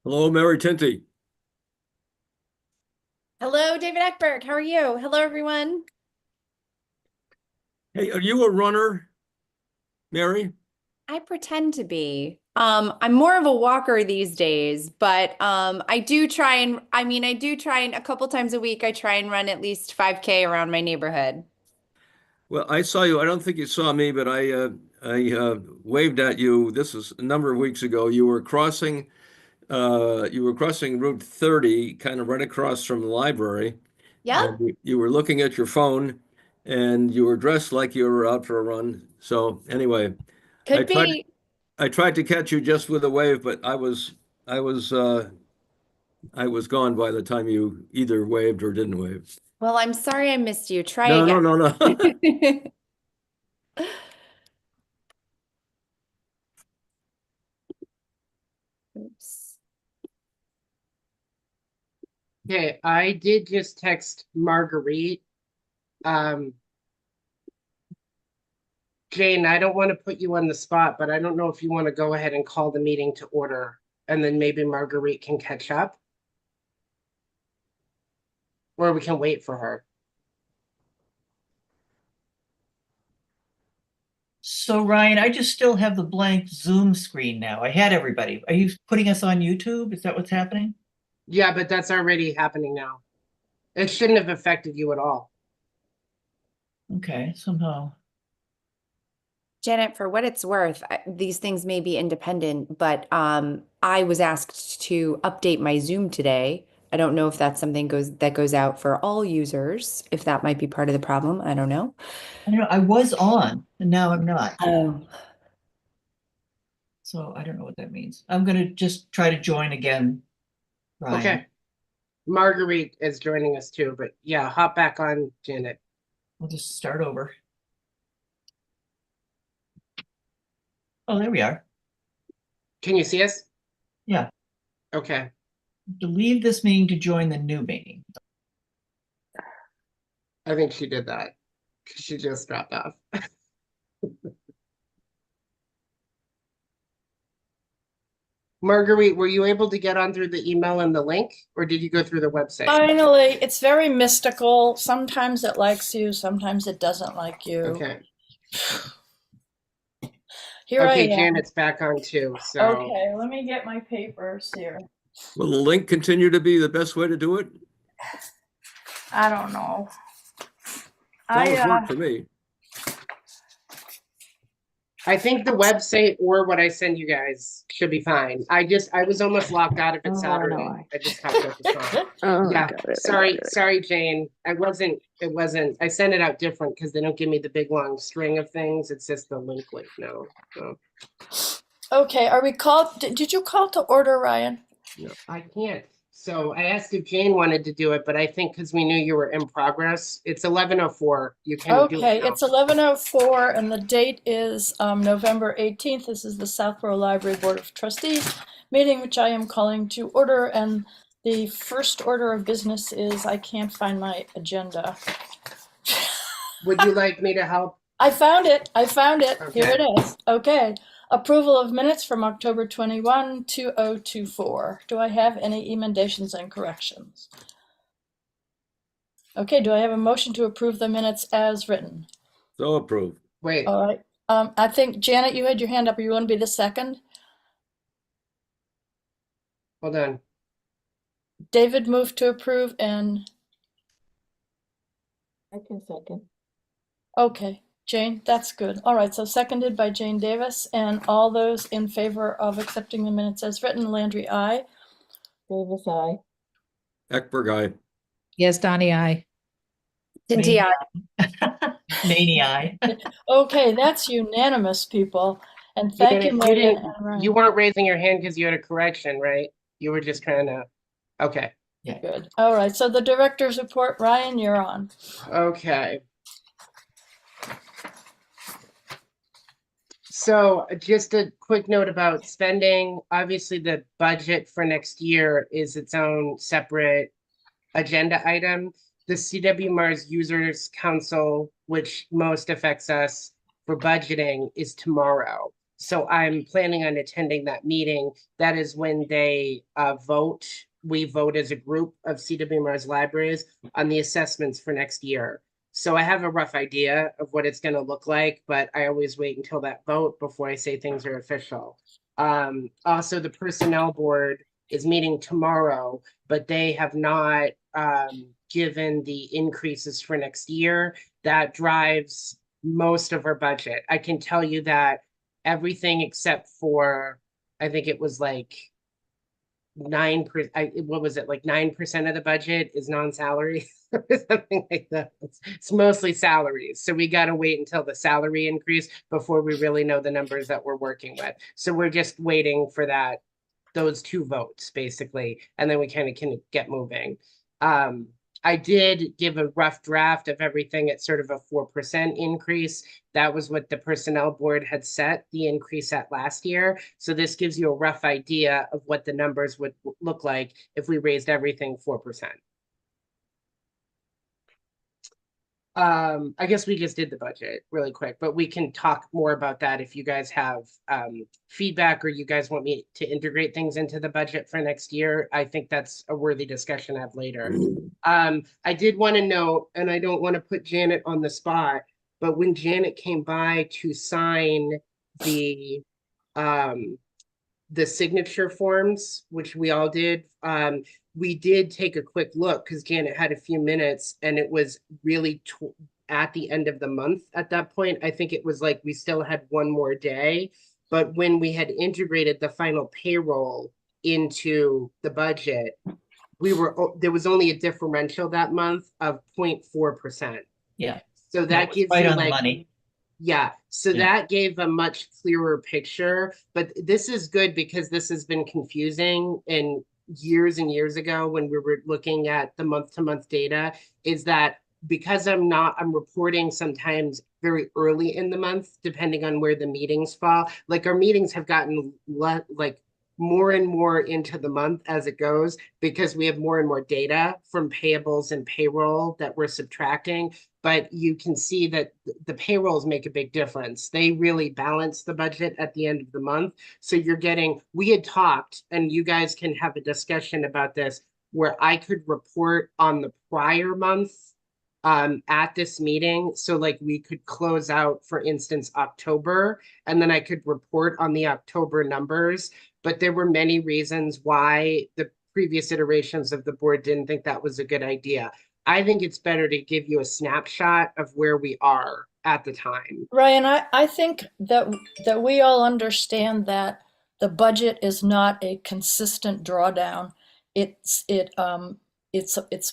Hello, Mary Tinty. Hello, David Eckberg. How are you? Hello, everyone. Hey, are you a runner, Mary? I pretend to be. I'm more of a walker these days, but I do try and I do try and a couple times a week I try and run at least 5K around my neighborhood. Well, I saw you. I don't think you saw me, but I waved at you. This was a number of weeks ago. You were crossing Route 30, kind of right across from the library, and Yep, you were looking at your phone, and you were dressed like you were out for a run. So anyway, I could tried be. I tried to catch you just with a wave, but I was gone by the time you either waved or didn't wave. Well, I'm sorry I missed you. Try No, no, again. no, no. Oops. Okay, I did just text Marguerite. Um, Jane, I don't want to put you on the spot, but I don't know if you want to go ahead and call the meeting to order, and then maybe Marguerite can catch up, or we can wait for her. So Ryan, I just still have the blank Zoom screen now. I had everybody. Are you putting us on YouTube? Is that what's happening? Yeah, but that's already happening now. It shouldn't have affected you at all. Okay, somehow. Janet, for what it's worth, these things may be independent, but I was asked to update my Zoom today. I don't know if that's something that goes out for all users, if that might be part of the problem. I don't know. I don't know, I was on and now I'm not. Oh, So I don't know what that means. I'm gonna just try to join again, Ryan. Okay, Marguerite is joining us too, but yeah, hop back on, Janet. We'll just start over. Oh, there we are. Can you see us? Yeah. Okay, To leave this meeting to join the new meeting. I think she did that. She just dropped off. Marguerite, were you able to get on through the email and the link, or did you go through the website? Finally, it's very mystical. Sometimes it likes you, sometimes it doesn't like you. Okay. Here I Okay, am. Janet's back on too, so. Okay, let me get my papers here. Will the link continue to be the best way to do it? I don't know. It's always worked for me. I think the website or what I send you guys should be fine. I was almost locked out of it Oh, Saturday. no. I just hopped up the phone. Oh, Yeah, I got it. sorry, Jane. It wasn't, I sent it out different because they don't give me the big long string of things. It's just the link. No. Okay, are we called? Did you call to order, Ryan? No, I can't. So I asked if Jane wanted to do it, but I think because we knew you were in progress, it's 11:04. You can do Okay, it now. it's 11:04 and the date is November 18th. This is the Southborough Library Board of Trustees meeting, which I am calling to order. And the first order of business is I can't find my agenda. Would you like me to help? I found it. Here Okay. it is. Okay. Approval of minutes from October 21, 2024. Do I have any emendations and corrections? Okay, do I have a motion to approve the minutes as written? So approved. Wait, All right. I think, Janet, you had your hand up. You want to be the second? hold on. David moved to approve and, I can second. okay, Jane, that's good. All right, so seconded by Jane Davis, and all those in favor of accepting the minutes as written, Landry, aye. Davis, aye. Eckberg, aye. Yes, Donnie, I. Cynthia. Mania. Okay, that's unanimous, people. And You thank you, didn't, Megan and Ryan. you weren't raising your hand because you had a correction, right? You were just trying to, okay, Yeah. Good. All right, so the director's report, Ryan, you're on. okay. So just a quick note about spending. Obviously, the budget for next year is its own separate agenda item. The CW Mars Users Council, which most affects us for budgeting, is tomorrow. So I'm planning on attending that meeting. That is when they vote. We vote as a group of CWMR's libraries on the assessments for next year. So I have a rough idea of what it's going to look like, but I always wait until that vote before I say things are official. Also, the personnel board is meeting tomorrow, but they have not given the increases for next year. That drives most of our budget. I can tell you that everything except for, I think it was like 9%, what was it, like 9% of the budget is non-salary or something like that. It's mostly salaries. So we got to wait until the salary increase before we really know the numbers that we're working with. So we're just waiting for those two votes basically, and then we kind of can get moving. I did give a rough draft of everything at sort of a 4% increase. That was what the personnel board had set the increase at last year. So this gives you a rough idea of what the numbers would look like if we raised everything 4%. I guess we just did the budget really quick, but we can talk more about that if you guys have feedback or you guys want me to integrate things into the budget for next year. I think that's a worthy discussion to have later. I did want to note, and I don't want to put Janet on the spot, but when Janet came by to sign the signature forms, which we all did, we did take a quick look because Janet had a few minutes and it was really at the end of the month at that point. I think it was like we still had one more day, but when we had integrated the final payroll into the budget, there was only a differential that month of 0.4%. Yeah. So that gives right you on the like money. yeah, so Yeah. that gave a much clearer picture, but this is good because this has been confusing and years ago when we were looking at the month-to-month data, is that because I'm reporting sometimes very early in the month, depending on where the meetings fall. Like our meetings have gotten like more and more into the month as it goes because we have more and more data from payables and payroll that we're subtracting. But you can see that the payrolls make a big difference. They really balance the budget at the end of the month. So we had talked, and you guys can have a discussion about this, where I could report on the prior month at this meeting. So like we could close out, for instance, October, and then I could report on the October numbers. But there were many reasons why the previous iterations of the board didn't think that was a good idea. I think it's better to give you a snapshot of where we are at the time. Ryan, I think that we all understand that the budget is not a consistent drawdown. It's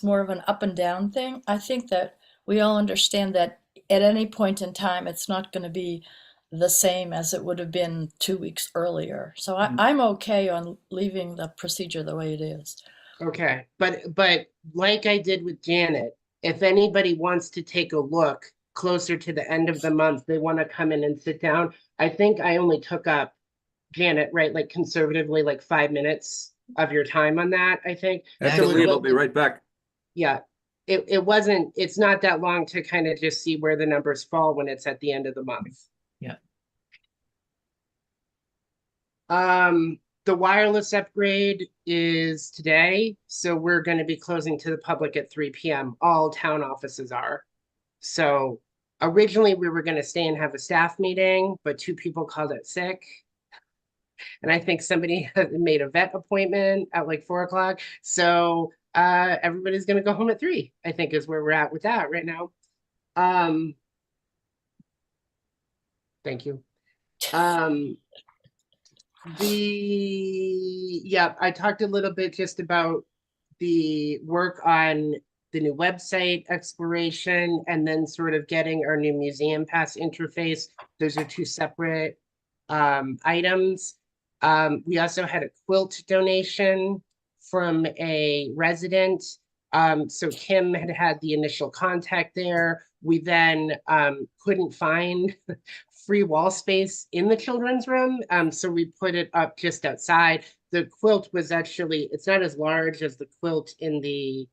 more of an up and down thing. I think that we all understand that at any point in time, it's not going to be the same as it would have been 2 weeks earlier. So I'm okay on leaving the procedure the way it is. Okay, but like I did with Janet, if anybody wants to take a look closer to the end of the month, they want to come in and sit down. I think I only took up, Janet, right, like conservatively, like 5 minutes of your time on that, I think. Have to leave, I'll be right back. Yeah, it's not that long to kind of just see where the numbers fall when it's at the end of the month. Yeah. The wireless upgrade is today, so we're going to be closing to the public at 3 p.m. All town offices are. So originally we were going to stay and have a staff meeting, but 2 people called it sick. And I think somebody made a vet appointment at like 4 o'clock. So everybody's going to go home at 3, I think is where we're at with that right now. Thank you. I talked a little bit just about the work on the new website exploration and then sort of getting our new museum pass interface. Those are 2 separate items. We also had a quilt donation from a resident. So Kim had the initial contact there. We then couldn't find free wall space in the children's room. So we put it up just outside. The quilt was actually, it's not as large as the quilt in the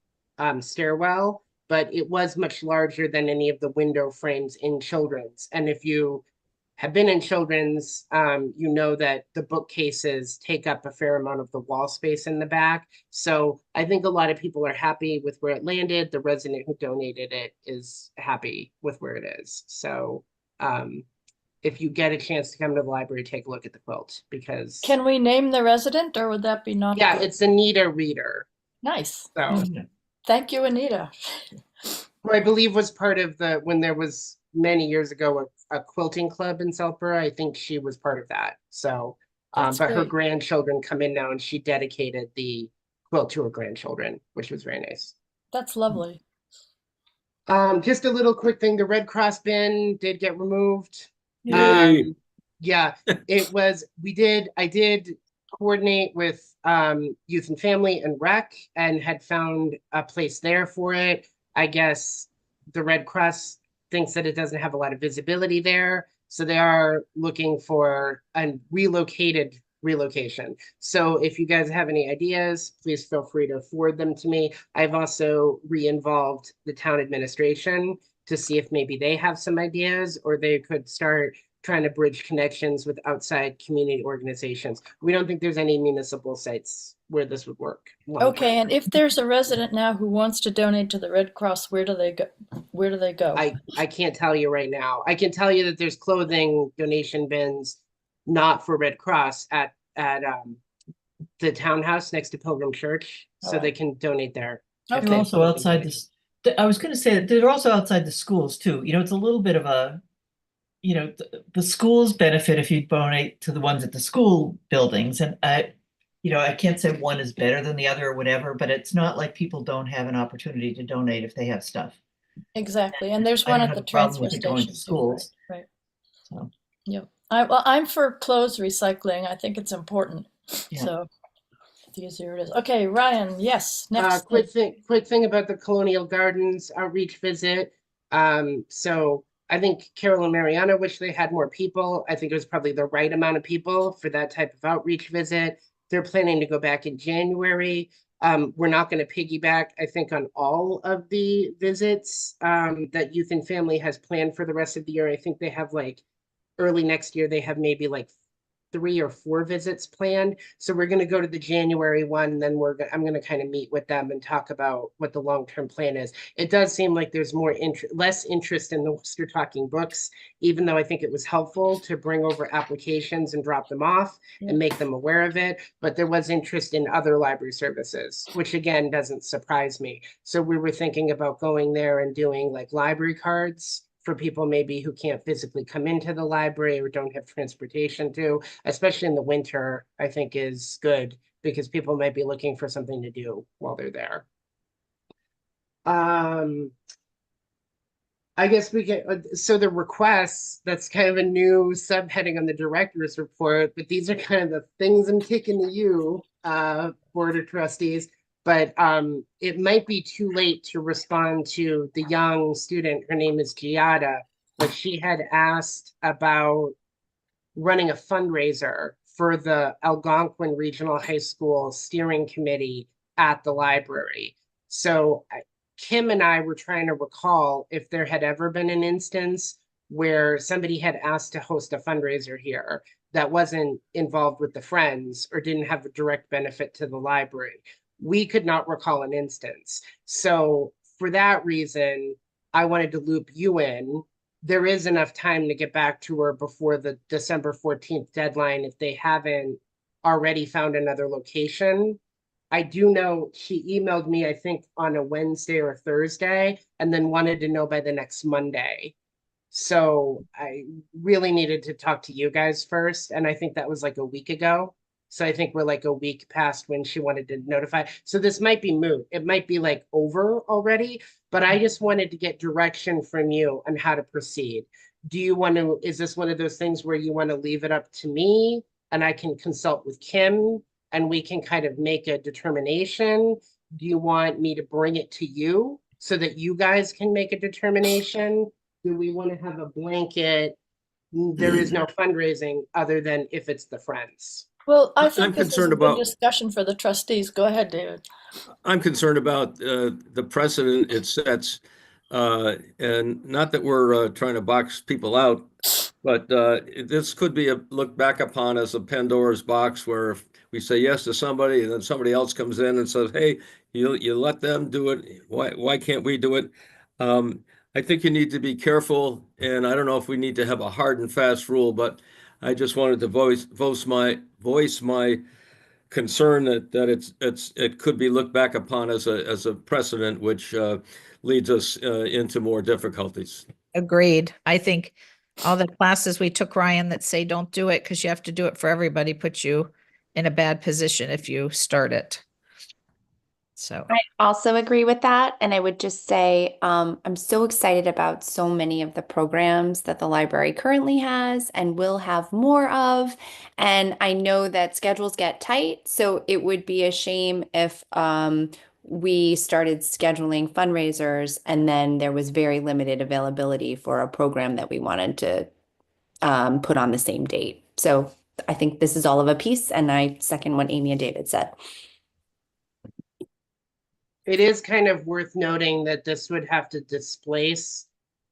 stairwell, but it was much larger than any of the window frames in children's. And if you have been in children's, you know that the bookcases take up a fair amount of the wall space in the back. So I think a lot of people are happy with where it landed. The resident who donated it is happy with where it is. So if you get a chance to come to the library, take a look at the quilt because Can we name the resident or would that be not yeah, good? it's Anita Reader. Nice. So Thank you, Anita. who I believe was part of when there was many years ago a quilting club in Southborough. I think she was part of that. So, That's but her great. grandchildren come in now, and she dedicated the quilt to her grandchildren, which was very nice. That's lovely. Just a little quick thing: the Red Cross bin did get removed. Yay. Yeah, it was. I did coordinate with Youth and Family and Rec, and had found a place there for it. I guess the Red Cross thinks that it doesn't have a lot of visibility there, so they are looking for a relocation. So if you guys have any ideas, please feel free to forward them to me. I've also re-involved the town administration to see if maybe they have some ideas, or they could start trying to bridge connections with outside community organizations. We don't think there's any municipal sites where this would work. Okay, and if there's a resident now who wants to donate to the Red Cross, where do they go? Where do they go? I can't tell you right now. I can tell you that there's clothing donation bins, not for Red Cross, at the townhouse next to Pilgrim Church, so Alright. they can donate there. Okay. They're also outside this, I was going to say that they're also outside the schools too. You know, it's a little bit of a, you know, the schools benefit if you donate to the ones at the school buildings. And you know, I can't say one is better than the other or whatever, but it's not like people don't have an opportunity to donate if they have stuff. Exactly, and there's I one don't at have the a problem transfer with it going station to too, schools. right? So, Yep. I'm for clothes recycling. I think it's important. Yeah. So the easier it is. Okay, Ryan, yes, next. Quick thing about the Colonial Gardens outreach visit. So I think Carol and Mariana wish they had more people. I think it was probably the right amount of people for that type of outreach visit. They're planning to go back in January. We're not going to piggyback, I think, on all of the visits that Youth and Family has planned for the rest of the year. I think they have like early next year, they have maybe like 3 or 4 visits planned. So we're going to go to the January one, and then I'm going to kind of meet with them and talk about what the long-term plan is. It does seem like there's less interest in the Worcester Talking Books, even though I think it was helpful to bring over applications and drop them off and make them aware of it. But there was interest in other library services, which again doesn't surprise me. So we were thinking about going there and doing like library cards for people maybe who can't physically come into the library or don't have transportation to, especially in the winter, I think is good because people might be looking for something to do while they're there. I guess we get, so the requests, that's kind of a new subheading on the director's report, but these are kind of the things I'm taking to you, Board of Trustees. But it might be too late to respond to the young student. Her name is Giada, but she had asked about running a fundraiser for the Algonquin Regional High School Steering Committee at the library. So Kim and I were trying to recall if there had ever been an instance where somebody had asked to host a fundraiser here that wasn't involved with the Friends or didn't have a direct benefit to the library. We could not recall an instance. So for that reason, I wanted to loop you in. There is enough time to get back to her before the December 14th deadline if they haven't already found another location. I do know she emailed me, I think, on a Wednesday or Thursday, and then wanted to know by the next Monday. So I really needed to talk to you guys first. And I think that was like a week ago. So I think we're like a week past when she wanted to notify. So this might be moot. It might be like over already, but I just wanted to get direction from you on how to proceed. Do you want to, is this one of those things where you want to leave it up to me and I can consult with Kim and we can kind of make a determination? Do you want me to bring it to you so that you guys can make a determination? Do we want to have a blanket? There is no fundraising other than if it's the Friends. Well, I I'm think this is a concerned good about- discussion for the trustees. Go ahead, David. I'm concerned about the precedent it sets. And not that we're trying to box people out, but this could be a looked back upon as a Pandora's box where if we say yes to somebody and then somebody else comes in and says, "Hey, you let them do it. Why can't we do it?" I think you need to be careful, and I don't know if we need to have a hard and fast rule, but I just wanted to voice my concern that it could be looked back upon as a precedent, which leads us into more difficulties. Agreed. I think all the classes we took, Ryan, that say don't do it because you have to do it for everybody, puts you in a bad position if you start it. So, I also agree with that. And I would just say, I'm so excited about so many of the programs that the library currently has and will have more of. And I know that schedules get tight, so it would be a shame if we started scheduling fundraisers and then there was very limited availability for a program that we wanted to put on the same date. So I think this is all of a piece, and I second what Amy and David said. It is kind of worth noting that this would have to displace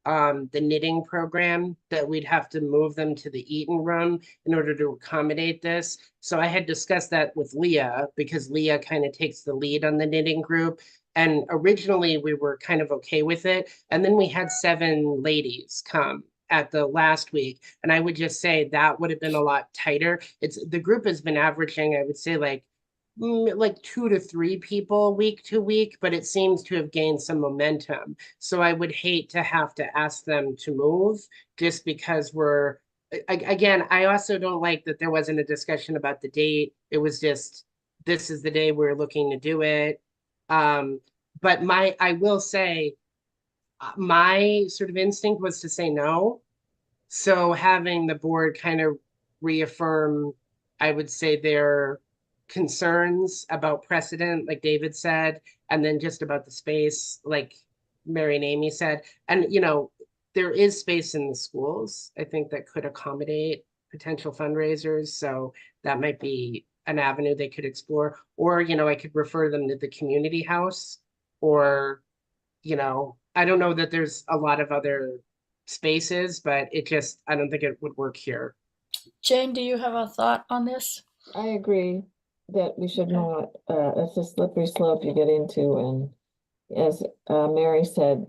the knitting program, that we'd have to move them to the Eaton room in order to accommodate this. So I had discussed that with Leah because Leah kind of takes the lead on the knitting group. And originally we were kind of okay with it. And then we had 7 ladies come at the last week. And I would just say that would have been a lot tighter. The group has been averaging, I would say like 2 to 3 people week to week, but it seems to have gained some momentum. So I would hate to have to ask them to move just because again, I also don't like that there wasn't a discussion about the date. It was just, this is the day we're looking to do it. But I will say, my sort of instinct was to say no. So having the board kind of reaffirm, I would say, their concerns about precedent, like David said, and then just about the space, like Mary and Amy said. And, there is space in the schools, I think, that could accommodate potential fundraisers. So that might be an avenue they could explore. Or, I could refer them to the community house, or, I don't know that there's a lot of other spaces, but I don't think it would work here. Jane, do you have a thought on this? I agree that we should not, it's a slippery slope you get into, and as Mary said,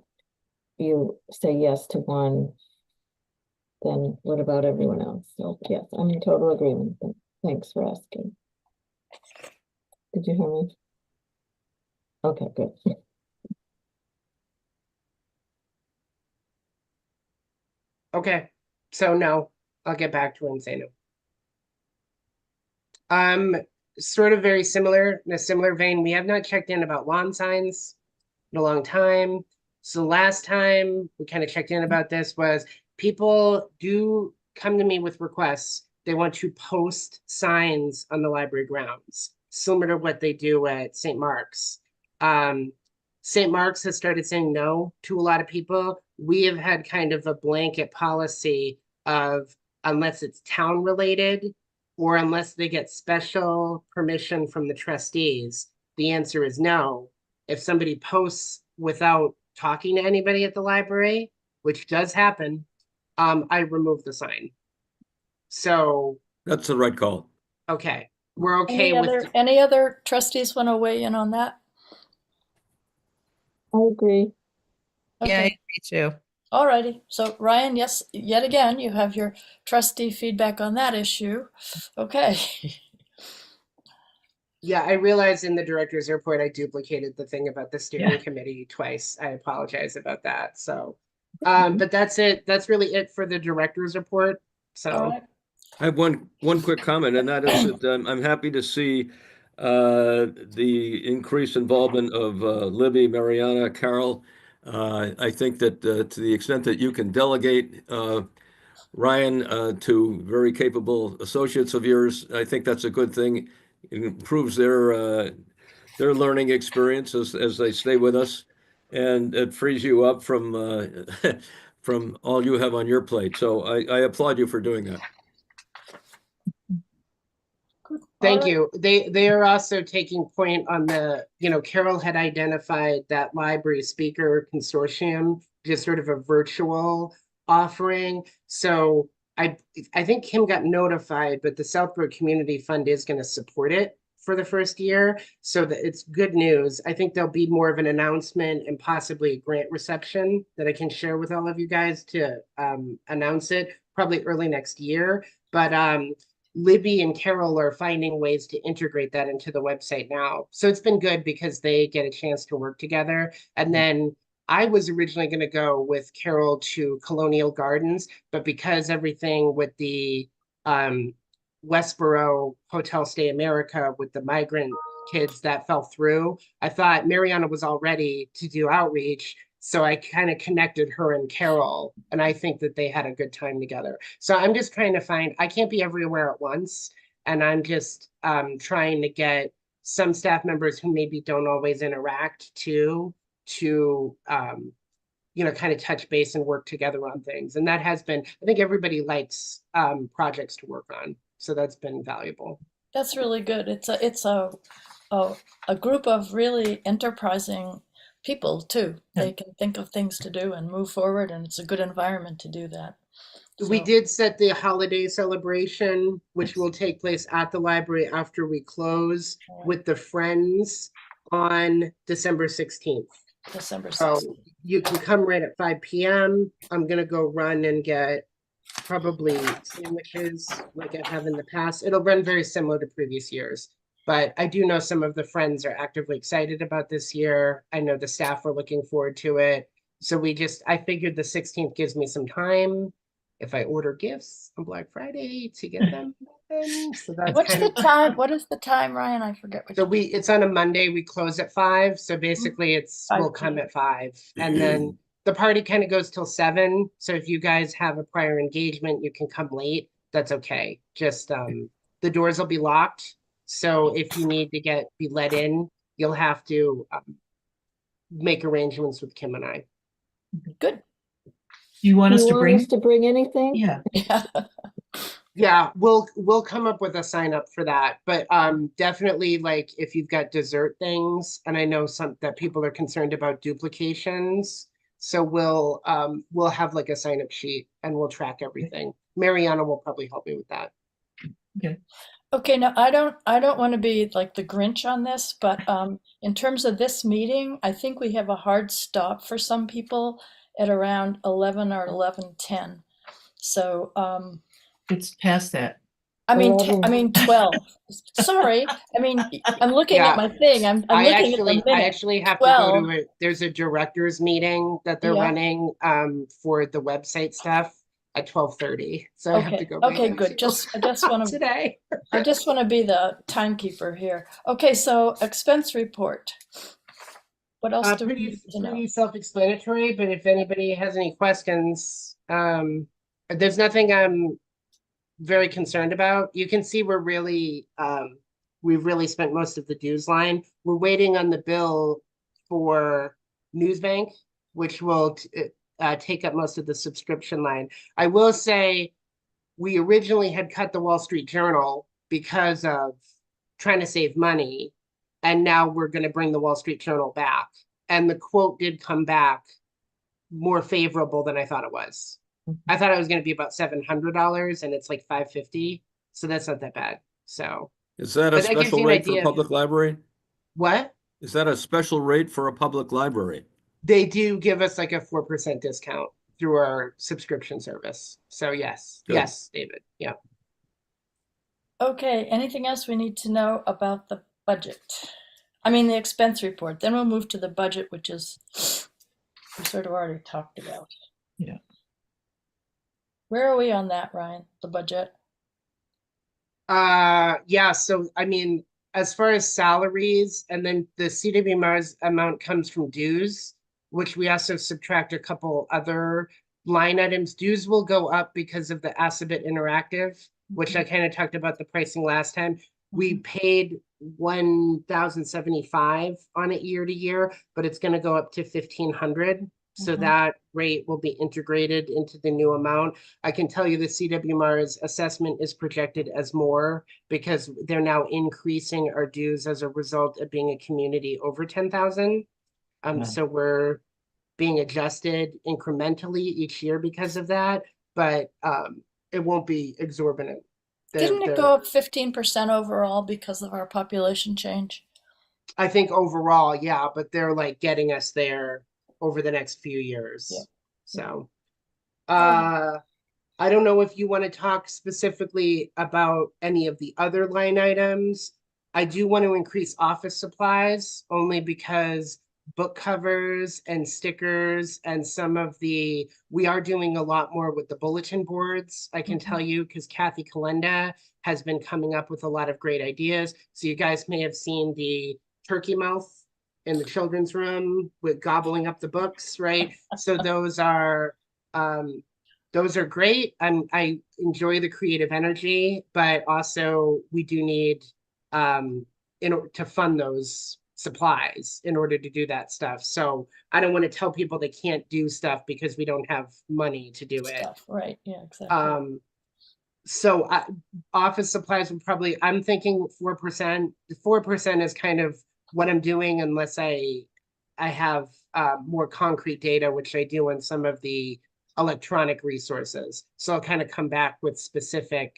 you say yes to one, then what about everyone else? So yes, I'm in total agreement. Thanks for asking. Did you hear me? Okay, good. Okay, so no, I'll get back to her and say no. Sort of very similar, in a similar vein, we have not checked in about lawn signs in a long time. So last time we kind of checked in about this was people do come to me with requests. They want to post signs on the library grounds, similar to what they do at St. Mark's. St. Mark's has started saying no to a lot of people. We have had kind of a blanket policy of, unless it's town related or unless they get special permission from the trustees, the answer is no. If somebody posts without talking to anybody at the library, which does happen, I remove the sign. So, That's the right call. okay, we're okay with. Any other trustees want to weigh in on that? I agree. yeah, I Okay, agree too. all righty. So Ryan, yes, yet again, you have your trustee feedback on that issue. Okay. Yeah, I realized in the director's report, I duplicated the thing about the steering Yeah. committee twice. I apologize about that. So, but that's it. That's really it for the director's report. All So, right. I have one quick comment, and that is that I'm happy to see the increased involvement of Libby, Mariana, Carol. I think that to the extent that you can delegate Ryan to very capable associates of yours, I think that's a good thing. It improves their learning experience as they stay with us, and it frees you up from from all you have on your plate. So I applaud you for doing that. Good. All thank right. you. They are also taking point on Carol had identified that library speaker consortium just sort of a virtual offering. So I think Kim got notified, but the Southborough Community Fund is going to support it for the first year. So that it's good news. I think there'll be more of an announcement and possibly a grant reception that I can share with all of you guys to announce it probably early next year. But Libby and Carol are finding ways to integrate that into the website now. So it's been good because they get a chance to work together. And then I was originally going to go with Carol to Colonial Gardens, but because everything with the Westboro Hotel Stay America with the migrant kids that fell through, I thought Mariana was all ready to do outreach. So I kind of connected her and Carol, and I think that they had a good time together. So I'm just trying to find, I can't be everywhere at once. And I'm just trying to get some staff members who maybe don't always interact to you know, kind of touch base and work together on things. And that has been, I think everybody likes projects to work on. So that's been valuable. That's really good. It's a group of really enterprising people too. Yeah. They can think of things to do and move forward, and it's a good environment to do that. We So- did set the holiday celebration, which will take place at the library after we close with the Friends on December 16th. December So 6th. you can come right at 5 p.m. I'm gonna go run and get probably sandwiches like I have in the past. It'll run very similar to previous years. But I do know some of the friends are actively excited about this year. I know the staff are looking forward to it. So I figured the 16th gives me some time if I order gifts on Black Friday to get them. So that's What's kind the of, time? What is the time, Ryan? I forget. What so it's on a Monday, we close at 5. So basically we'll 5 come p.m. at 5. And then the party kind of goes till 7. So if you guys have a prior engagement, you can come late. That's okay. Just the doors will be locked. So if you need to be let in, you'll have to make arrangements with Kim and I. Good. Do you want Do us you to want bring? us to bring anything? Yeah, Yeah. Yeah, we'll come up with a sign up for that. But definitely like if you've got dessert things, and I know some that people are concerned about duplications. So we'll have like a sign up sheet and we'll track everything. Mariana will probably help me with that. Okay, now I don't want to be like the Grinch on this, but in terms of this meeting, I think we have a hard stop for some people at around 11 or 11:10. So it's past that. I mean 11. 12. Sorry. I mean I'm looking Yeah. at my thing. I'm I looking at the minute. actually have to go 12. to it. There's a directors meeting that they're Yeah. running for the website stuff at 12:30. So I have to Okay. go. Okay, right good. I just want to today. I just want to be the timekeeper here. Okay, so expense report. What else do we need to know? Pretty self-explanatory, but if anybody has any questions, there's nothing I'm very concerned about. You can see we've really spent most of the dues line. We're waiting on the bill for Newsbank, which will take up most of the subscription line. I will say we originally had cut the Wall Street Journal because of trying to save money. And now we're going to bring the Wall Street Journal back. And the quote did come back more favorable than I thought it was. I thought it was going to be about $700 and it's like $550. So that's not that bad. So Is that a But that gives special you an rate for a idea. public library? what? Is that a special rate for a public library? They do give us like a 4% discount through our subscription service. So yes, Good. yes, David. Yeah. Okay, anything else we need to know about the budget? I mean, the expense report. Then we'll move to the budget, which is we sort of already talked about. Yeah. Where are we on that, Ryan? The budget? Yeah, so I mean, as far as salaries, and then the CW Mars amount comes from dues, which we also subtract a couple other line items. Dues will go up because of the Assabet Interactive, which I kind of talked about the pricing last time. We paid $1,075 on it year to year, but it's going to go up to $1,500. So Mhm. that rate will be integrated into the new amount. I can tell you the CW Mars assessment is projected as more because they're now increasing our dues as a result of being a community over 10,000. Wow. So we're being adjusted incrementally each year because of that, but it won't be exorbitant. Didn't it go up 15% overall because of our population change? I think overall, yeah, but they're like getting us there over the next few years. Yeah. So, I don't know if you want to talk specifically about any of the other line items. I do want to increase office supplies only because book covers and stickers and we are doing a lot more with the bulletin boards, I can tell you, because Kathy Kalenda has been coming up with a lot of great ideas. So you guys may have seen the turkey mouth in the children's room with gobbling up the books, right? So those are great. I enjoy the creative energy, but also we do need in order to fund those supplies in order to do that stuff. So I don't want to tell people they can't do stuff because we don't have money to do it. Stuff, right? Yeah, exactly. So office supplies would probably, I'm thinking 4%. 4% is kind of what I'm doing unless I have more concrete data, which I do in some of the electronic resources. So I'll kind of come back with specific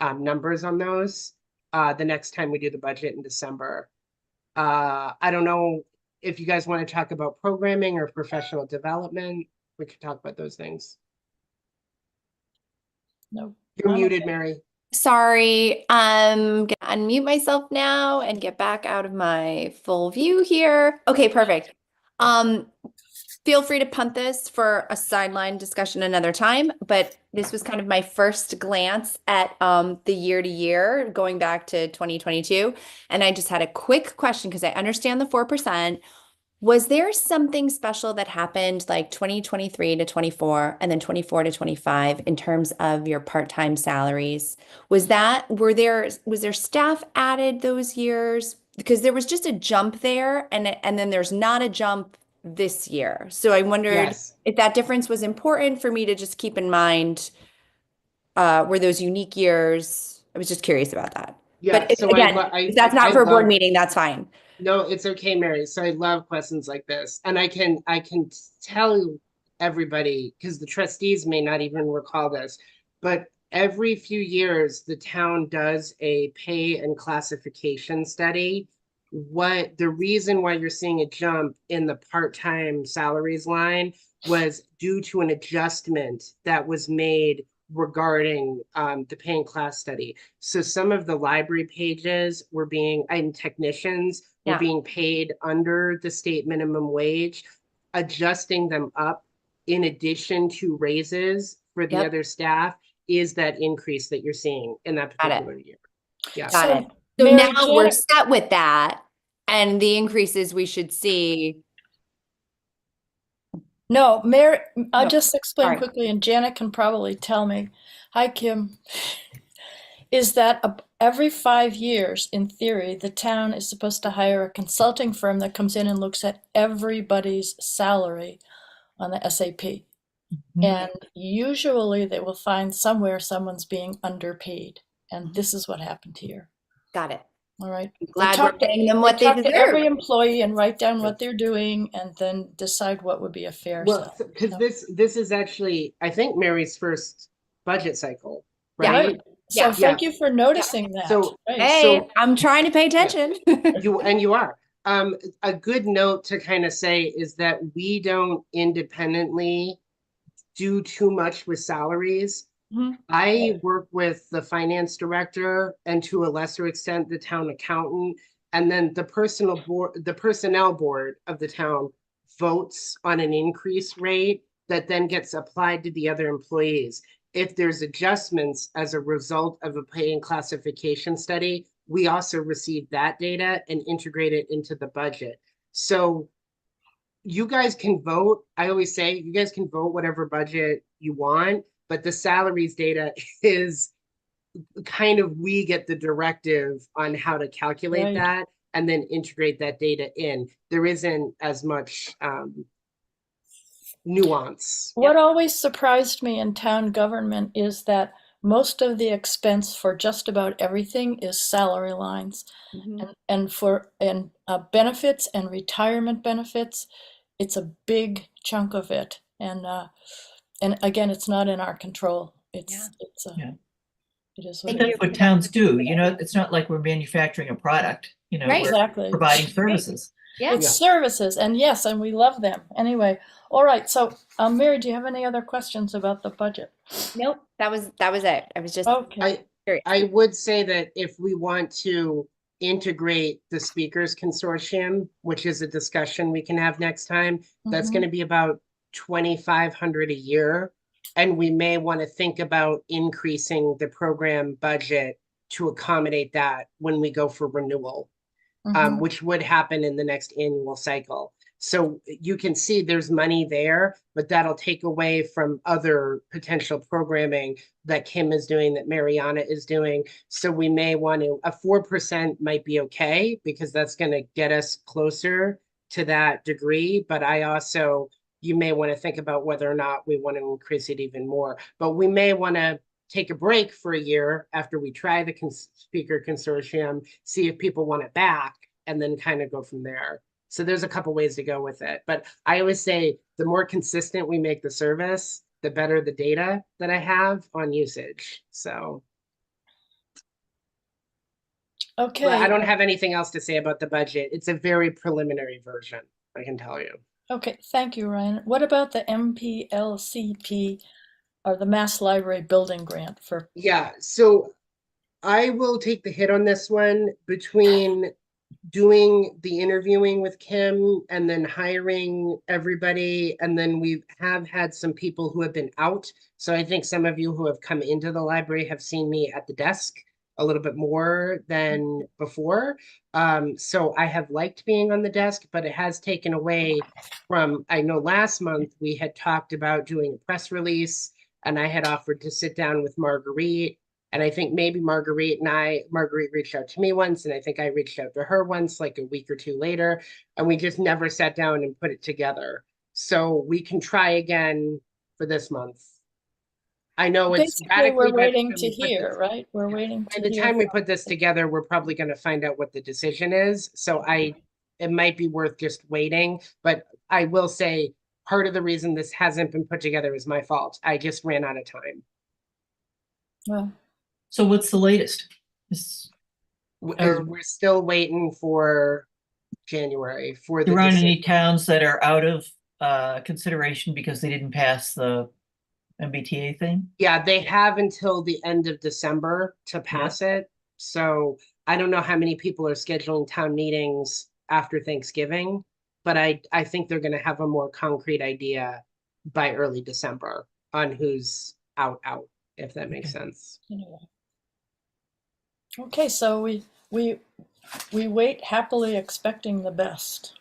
numbers on those the next time we do the budget in December. I don't know if you guys want to talk about programming or professional development. We could talk about those things. No. You're muted, Mary. Sorry, I'm gonna unmute myself now and get back out of my full view here. Okay, perfect. Feel free to punt this for a sideline discussion another time, but this was kind of my first glance at the year to year going back to 2022. And I just had a quick question because I understand the 4%. Was there something special that happened like 2023 to 24 and then 24 to 25 in terms of your part-time salaries? Was there staff added those years? Because there was just a jump there and then there's not a jump this year. So I wondered Yes. if that difference was important for me to just keep in mind. Were those unique years? I was just curious about that. Yeah, But so again, if that's not for a board meeting, that's fine. No, it's okay, Mary. So I love questions like this. And I can tell everybody, because the trustees may not even recall this, but every few years, the town does a pay and classification study. The reason why you're seeing a jump in the part-time salaries line was due to an adjustment that was made regarding the pay and class study. So some of the library pages and technicians were being paid under the state minimum wage, adjusting them up in addition to raises for the other staff is that increase that you're seeing in that particular year. Yeah. Got it. So Mary now we're Janet- set with that and the increases we should see. No, Mary, I'll No, just explain sorry. quickly, and Janet can probably tell me. Hi, Kim. Is that every 5 years, in theory, the town is supposed to hire a consulting firm that comes in and looks at everybody's salary on the SAP. And usually they will find somewhere someone's being underpaid. And this is what happened here. Got it. All right. Glad we're paying them what they talk to every deserve. employee and write down what they're doing and then decide what would be a fair Well, salary. because this is actually, I think, Mary's first budget cycle, Yeah. right? Right. So Yeah. thank you for noticing that. So- Right. Hey, I'm trying to pay attention. You are. A good note to kind of say is that we don't independently do too much with salaries. Mhm. I work with the finance director and to a lesser extent, the town accountant. And then the personnel board of the town votes on an increase rate that then gets applied to the other employees. If there's adjustments as a result of a pay and classification study, we also receive that data and integrate it into the budget. So you guys can vote. I always say you guys can vote whatever budget you want, but the salaries data is kind of, we get the directive on how to calculate Right. that and then integrate that data in. There isn't as much nuance. What always surprised me in town government is that most of the expense for just about everything is salary lines. Mhm. And for benefits and retirement benefits, it's a big chunk of it. And again, it's not in our control. Yeah. Yeah. It is Thank what it you. is. That's what towns do, you know, it's not like we're manufacturing a product, you know, Right. we're Exactly. providing services. Yeah. It's services, and yes, and we love them. Anyway, all right. So, Mary, do you have any other questions about the budget? Nope. That was it. I was just Okay. curious. I would say that if we want to integrate the speakers consortium, which is a discussion we can have next time, that's Mhm. going to be about 2,500 a year. And we may want to think about increasing the program budget to accommodate that when we go for renewal, Mhm. which would happen in the next annual cycle. So you can see there's money there, but that'll take away from other potential programming that Kim is doing, that Mariana is doing. So we may want to, a 4% might be okay, because that's going to get us closer to that degree. But I also, you may want to think about whether or not we want to increase it even more. But we may want to take a break for a year after we try the speaker consortium, see if people want it back, and then kind of go from there. So there's a couple ways to go with it. But I always say the more consistent we make the service, the better the data that I have on usage. So Okay. but I don't have anything else to say about the budget. It's a very preliminary version, I can tell you. Okay. Thank you, Ryan. What about the MPLCP, or the Mass Library Building Grant for? Yeah, so I will take the hit on this one. Between doing the interviewing with Kim and then hiring everybody, and then we have had some people who have been out. So I think some of you who have come into the library have seen me at the desk a little bit more than before. So I have liked being on the desk, but it has taken away from, I know last month we had talked about doing a press release, and I had offered to sit down with Marguerite. And I think maybe Marguerite reached out to me once, and I think I reached out to her once, like a week or two later, and we just never sat down and put it together. So we can try again for this month. I know it's Basically, we're radically by the waiting time to we put hear, this- right? We're waiting By to the hear. time we put this together, we're probably going to find out what the decision is. So it might be worth just waiting. But I will say, part of the reason this hasn't been put together is my fault. I just ran out of time. Well, So what's the latest? We're still waiting for January for the There aren't decision. any towns that are out of consideration because they didn't pass the MBTA thing? Yeah, they have until the end of December to pass it. So I don't know how many people are scheduling town meetings after Thanksgiving, but I think they're gonna have a more concrete idea by early December on who's out, if that makes sense. anyway. Okay, so we wait happily expecting the best.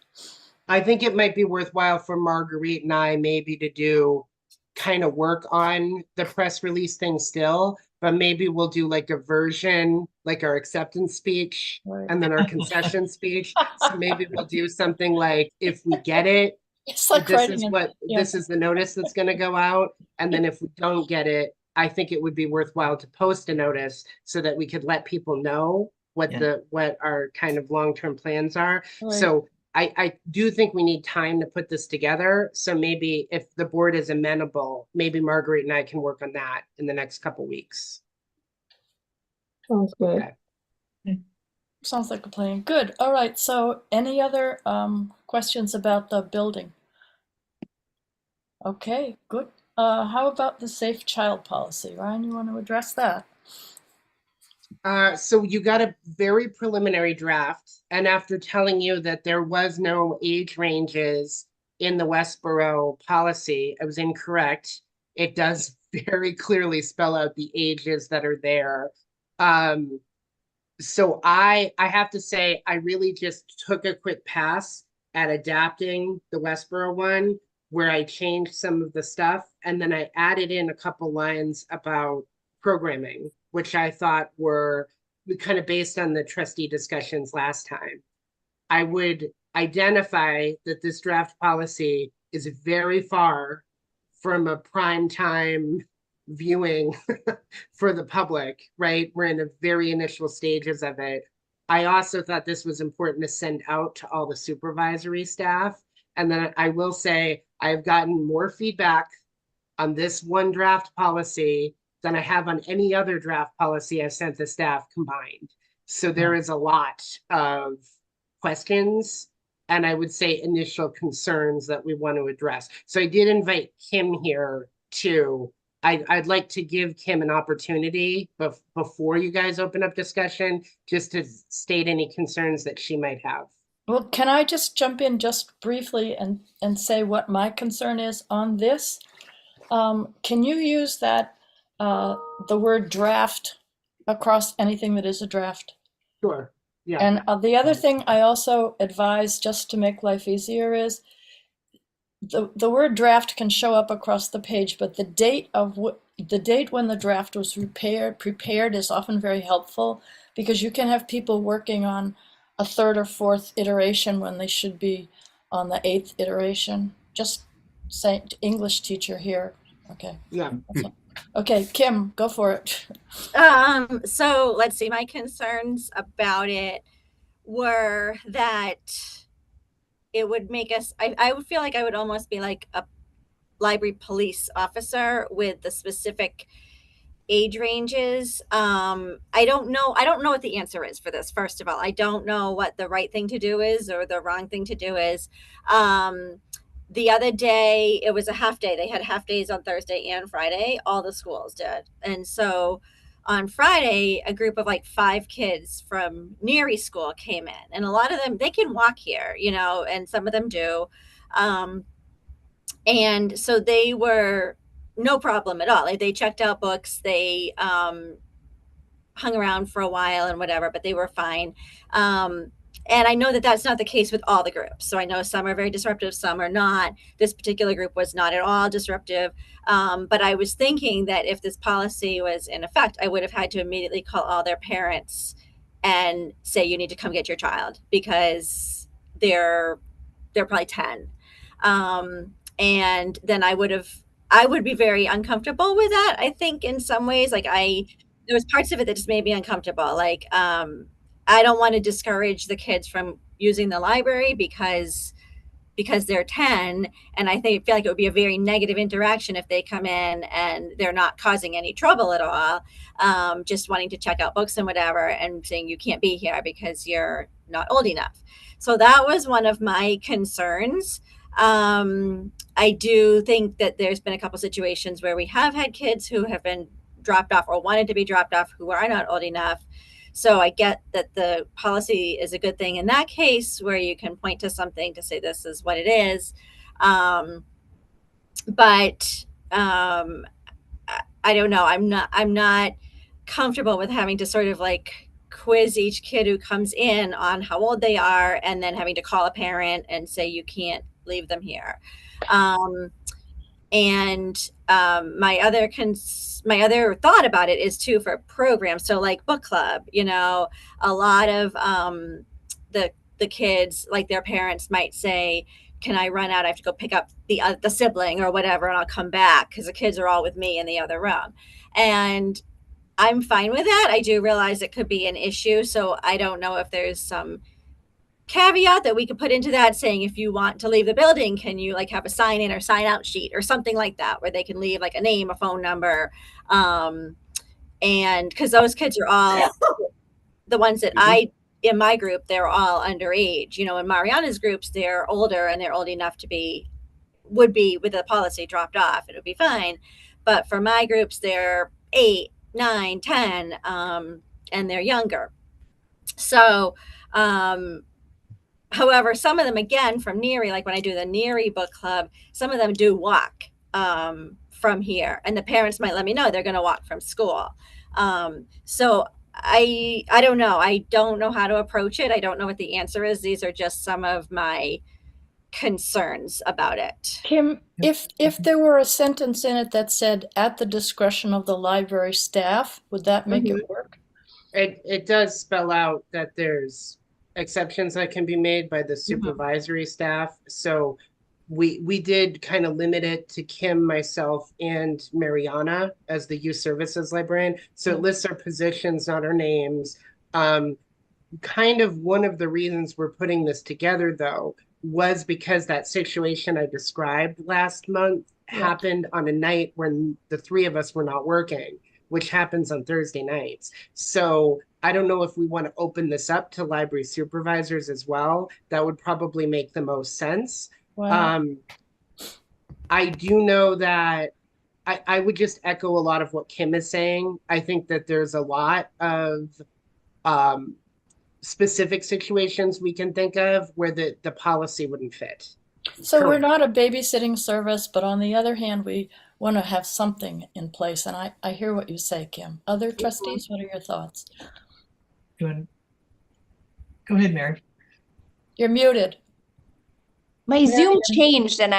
I think it might be worthwhile for Marguerite and I maybe to do kind of work on the press release thing still, but maybe we'll do like a version, like our acceptance speech Right. and then our concession speech. So maybe we'll do something like, if we get it, It's like this writing is an- what, yeah. this is the notice that's gonna go out. And then if we don't get it, I think it would be worthwhile to post a notice so that we could let people know what Yeah. what our kind of long-term plans are. Right. So I do think we need time to put this together. So maybe if the board is amenable, maybe Marguerite and I can work on that in the next couple weeks. Sounds good. Okay. Sounds like a plan. Good. All right. So any other questions about the building? Okay, good. How about the safe child policy? Ryan, you want to address that? So you got a very preliminary draft, and after telling you that there was no age ranges in the Westboro policy, I was incorrect. It does very clearly spell out the ages that are there. So I have to say, I really just took a quick pass at adapting the Westboro one, where I changed some of the stuff, and then I added in a couple lines about programming, which I thought were kind of based on the trustee discussions last time. I would identify that this draft policy is very far from a prime time viewing for the public, right? We're in the very initial stages of it. I also thought this was important to send out to all the supervisory staff, And then I will say, I've gotten more feedback on this one draft policy than I have on any other draft policy I've sent the staff combined. So there is a lot of questions and I would say initial concerns that we want to address. So I did invite Kim here too. I'd like to give Kim an opportunity before you guys open up discussion, just to state any concerns that she might have. Well, can I just jump in just briefly and say what my concern is on this? Can you use that, the word draft across anything that is a draft? Sure. Yeah. And the other thing I also advise, just to make life easier, is the word draft can show up across the page, but the date when the draft was prepared is often very helpful, because you can have people working on a third or fourth iteration when they should be on the 8th iteration. Just say, English teacher here. Okay. Yeah. Okay, Kim, go for it. So let's see, my concerns about it were that it would make us, I would feel like I would almost be like a library police officer with the specific age ranges. I don't know what the answer is for this. First of all, I don't know what the right thing to do is or the wrong thing to do is. The other day, it was a half day. They had half days on Thursday and Friday. All the schools did. And so on Friday, a group of like 5 kids from Neary School came in. And a lot of them, they can walk here, you know, and some of them do. And so they were no problem at all. Like, they checked out books. They hung around for a while and whatever, but they were fine. And I know that that's not the case with all the groups. So I know some are very disruptive, some are not. This particular group was not at all disruptive. But I was thinking that if this policy was in effect, I would have had to immediately call all their parents and say, you need to come get your child, because they're probably 10. And then I would be very uncomfortable with that. I think in some ways, like there was parts of it that just made me uncomfortable. Like, I don't want to discourage the kids from using the library because they're 10. And I feel like it would be a very negative interaction if they come in and they're not causing any trouble at all, just wanting to check out books and whatever, and saying you can't be here because you're not old enough. So that was one of my concerns. I do think that there's been a couple situations where we have had kids who have been dropped off or wanted to be dropped off who are not old enough. So I get that the policy is a good thing in that case, where you can point to something to say this is what it is. But I don't know. I'm not comfortable with having to sort of like quiz each kid who comes in on how old they are, and then having to call a parent and say you can't leave them here. My other thought about it is too for programs. So like book club, you know, a lot of the kids, like their parents might say, can I run out? I have to go pick up the sibling or whatever, and I'll come back because the kids are all with me in the other room. And I'm fine with that. I do realize it could be an issue. So I don't know if there's some caveat that we could put into that, saying if you want to leave the building, can you like have a sign in or sign out sheet or something like that, where they can leave like a name, a phone number. And because those kids are all the ones that in my group, they're all underage. You know, in Mariana's groups, they're older and they're old enough to would be with the policy dropped off, it would be fine. But for my groups, they're 8, 9, 10, and they're younger. So, however, some of them, again, from Neary, like when I do the Neary book club, some of them do walk from here, and the parents might let me know they're going to walk from school. So I don't know. I don't know how to approach it. I don't know what the answer is. These are just some of my concerns about it. Kim, if there were a sentence in it that said at the discretion of the library staff, would that make it work? It does spell out that there's exceptions that can be made by the supervisory staff. So we did kind of limit it to Kim, myself, and Mariana as the youth services librarian. So it lists our positions, not our names. Kind of one of the reasons we're putting this together, though, was because that situation I described last month Yeah. happened on a night when the three of us were not working, which happens on Thursday nights. So I don't know if we want to open this up to library supervisors as well. That would probably make the most sense. Wow. I do know that I would just echo a lot of what Kim is saying. I think that there's a lot of specific situations we can think of where the policy wouldn't fit. So we're Correct. not a babysitting service, but on the other hand, we want to have something in place. And I hear what you say, Kim. Other trustees, what are your thoughts? Go ahead, Mary. You're muted. My Mary, Zoom you're- changed and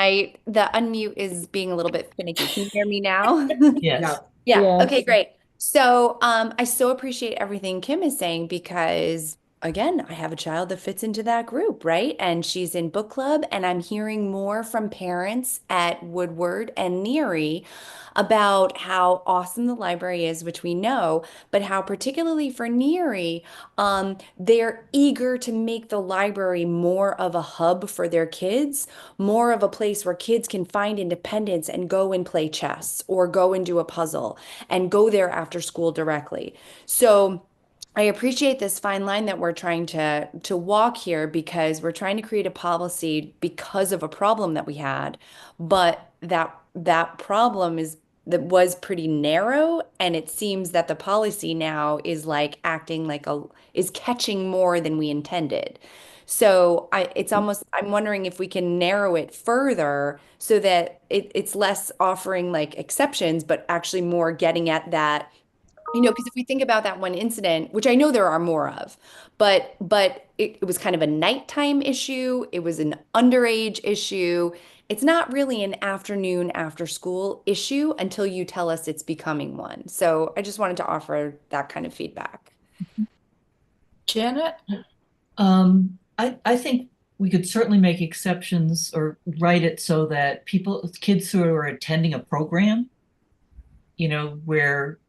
the unmute is being a little bit finicky. Can you hear me now? Yes. Yeah. Yeah. Yes. Okay, great. So, I so appreciate everything Kim is saying because again, I have a child that fits into that group, right? And she's in book club and I'm hearing more from parents at Woodward and Neary about how awesome the library is, which we know, but how particularly for Neary, they're eager to make the library more of a hub for their kids, more of a place where kids can find independence and go and play chess or go and do a puzzle and go there after school directly. So I appreciate this fine line that we're trying to walk here because we're trying to create a policy because of a problem that we had, but that problem that was pretty narrow, and it seems that the policy now is like acting like is catching more than we intended. So it's almost, I'm wondering if we can narrow it further so that it's less offering like exceptions, but actually more getting at that, because if we think about that one incident, which I know there are more of, but it was kind of a nighttime issue, it was an underage issue. It's not really an afternoon after school issue until you tell us it's becoming one. So I just wanted to offer that kind of feedback. Janet? I think we could certainly make exceptions or write it so that kids who are attending a program, where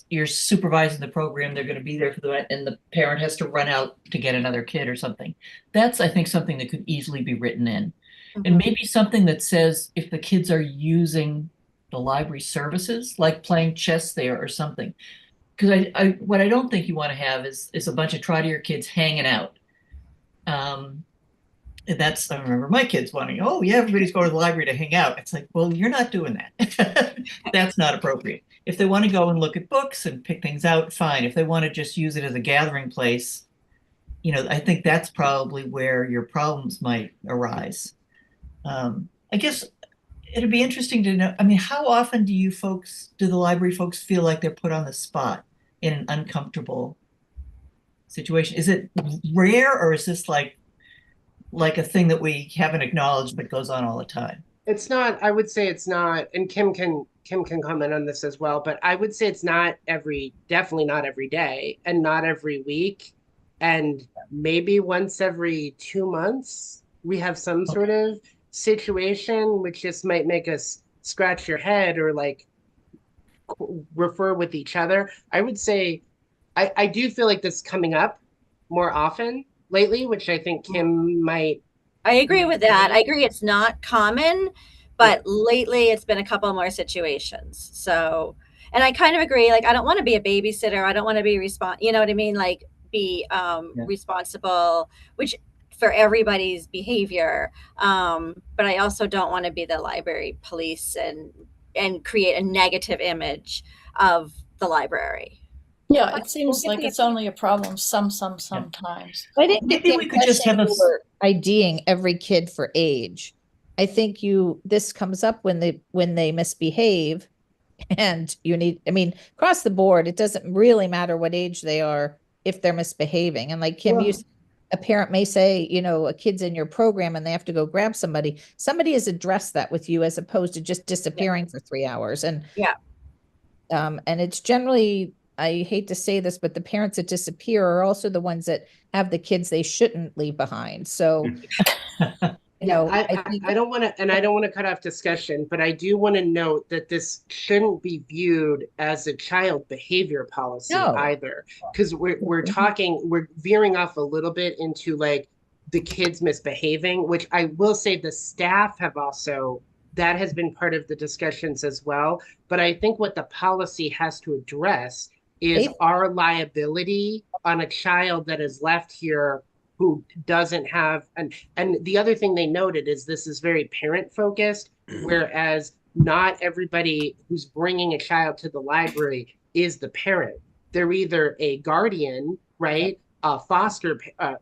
you're supervising the program, they're going to be there for and the parent has to run out to get another kid or something. That's, I think, something that could easily be written in. And maybe something that says if the kids are using the library services, like playing chess there or something. Because what I don't think you want to have is a bunch of trottier kids hanging out. And I remember my kids wanting, oh yeah, everybody's going to the library to hang out. It's like, well, you're not doing that. That's not appropriate. If they want to go and look at books and pick things out, fine. If they want to just use it as a gathering place, I think that's probably where your problems might arise. I guess it'd be interesting to know, I mean, how often do the library folks feel like they're put on the spot in an uncomfortable situation? Is it rare, or is this like a thing that we haven't acknowledged but goes on all the time? It's not, I would say it's not, and Kim can comment on this as well, but I would say it's definitely not every day and not every week. And maybe once every 2 months, we have some sort of situation which just might make us scratch your head or like refer with each other. I would say I do feel like this is coming up more often lately, which I think Kim might. I agree with that. I agree it's not common, but lately it's been a couple more situations. So, and I kind of agree, like I don't want to be a babysitter. I don't want to be you know what I mean? Like be responsible, which for everybody's behavior. But I also don't want to be the library police and create a negative image of the library. Yeah, it seems like it's only a problem sometimes. I think Maybe we could just have IDing every kid for age. I think this comes up when they misbehave, and across the board, it doesn't really matter what age they are if they're misbehaving. And like Kim, a parent may say, a kid's in your program and they have to go grab somebody. Somebody has addressed that with you as opposed to just disappearing for 3 hours. And and it's generally, I hate to say this, but the parents that disappear are also the ones that have the kids they shouldn't leave behind. So, I don't want to cut off discussion, but I do want to note that this shouldn't be viewed as a child behavior policy either, because we're veering off a little bit into like the kids misbehaving, which I will say the staff have also, that has been part of the discussions as well. But I think what the policy has to address is Safe. our liability on a child that is left here who doesn't have, and the other thing they noted is this is very parent focused, whereas not everybody who's bringing a child to the library is the parent. They're either a guardian, right? A foster,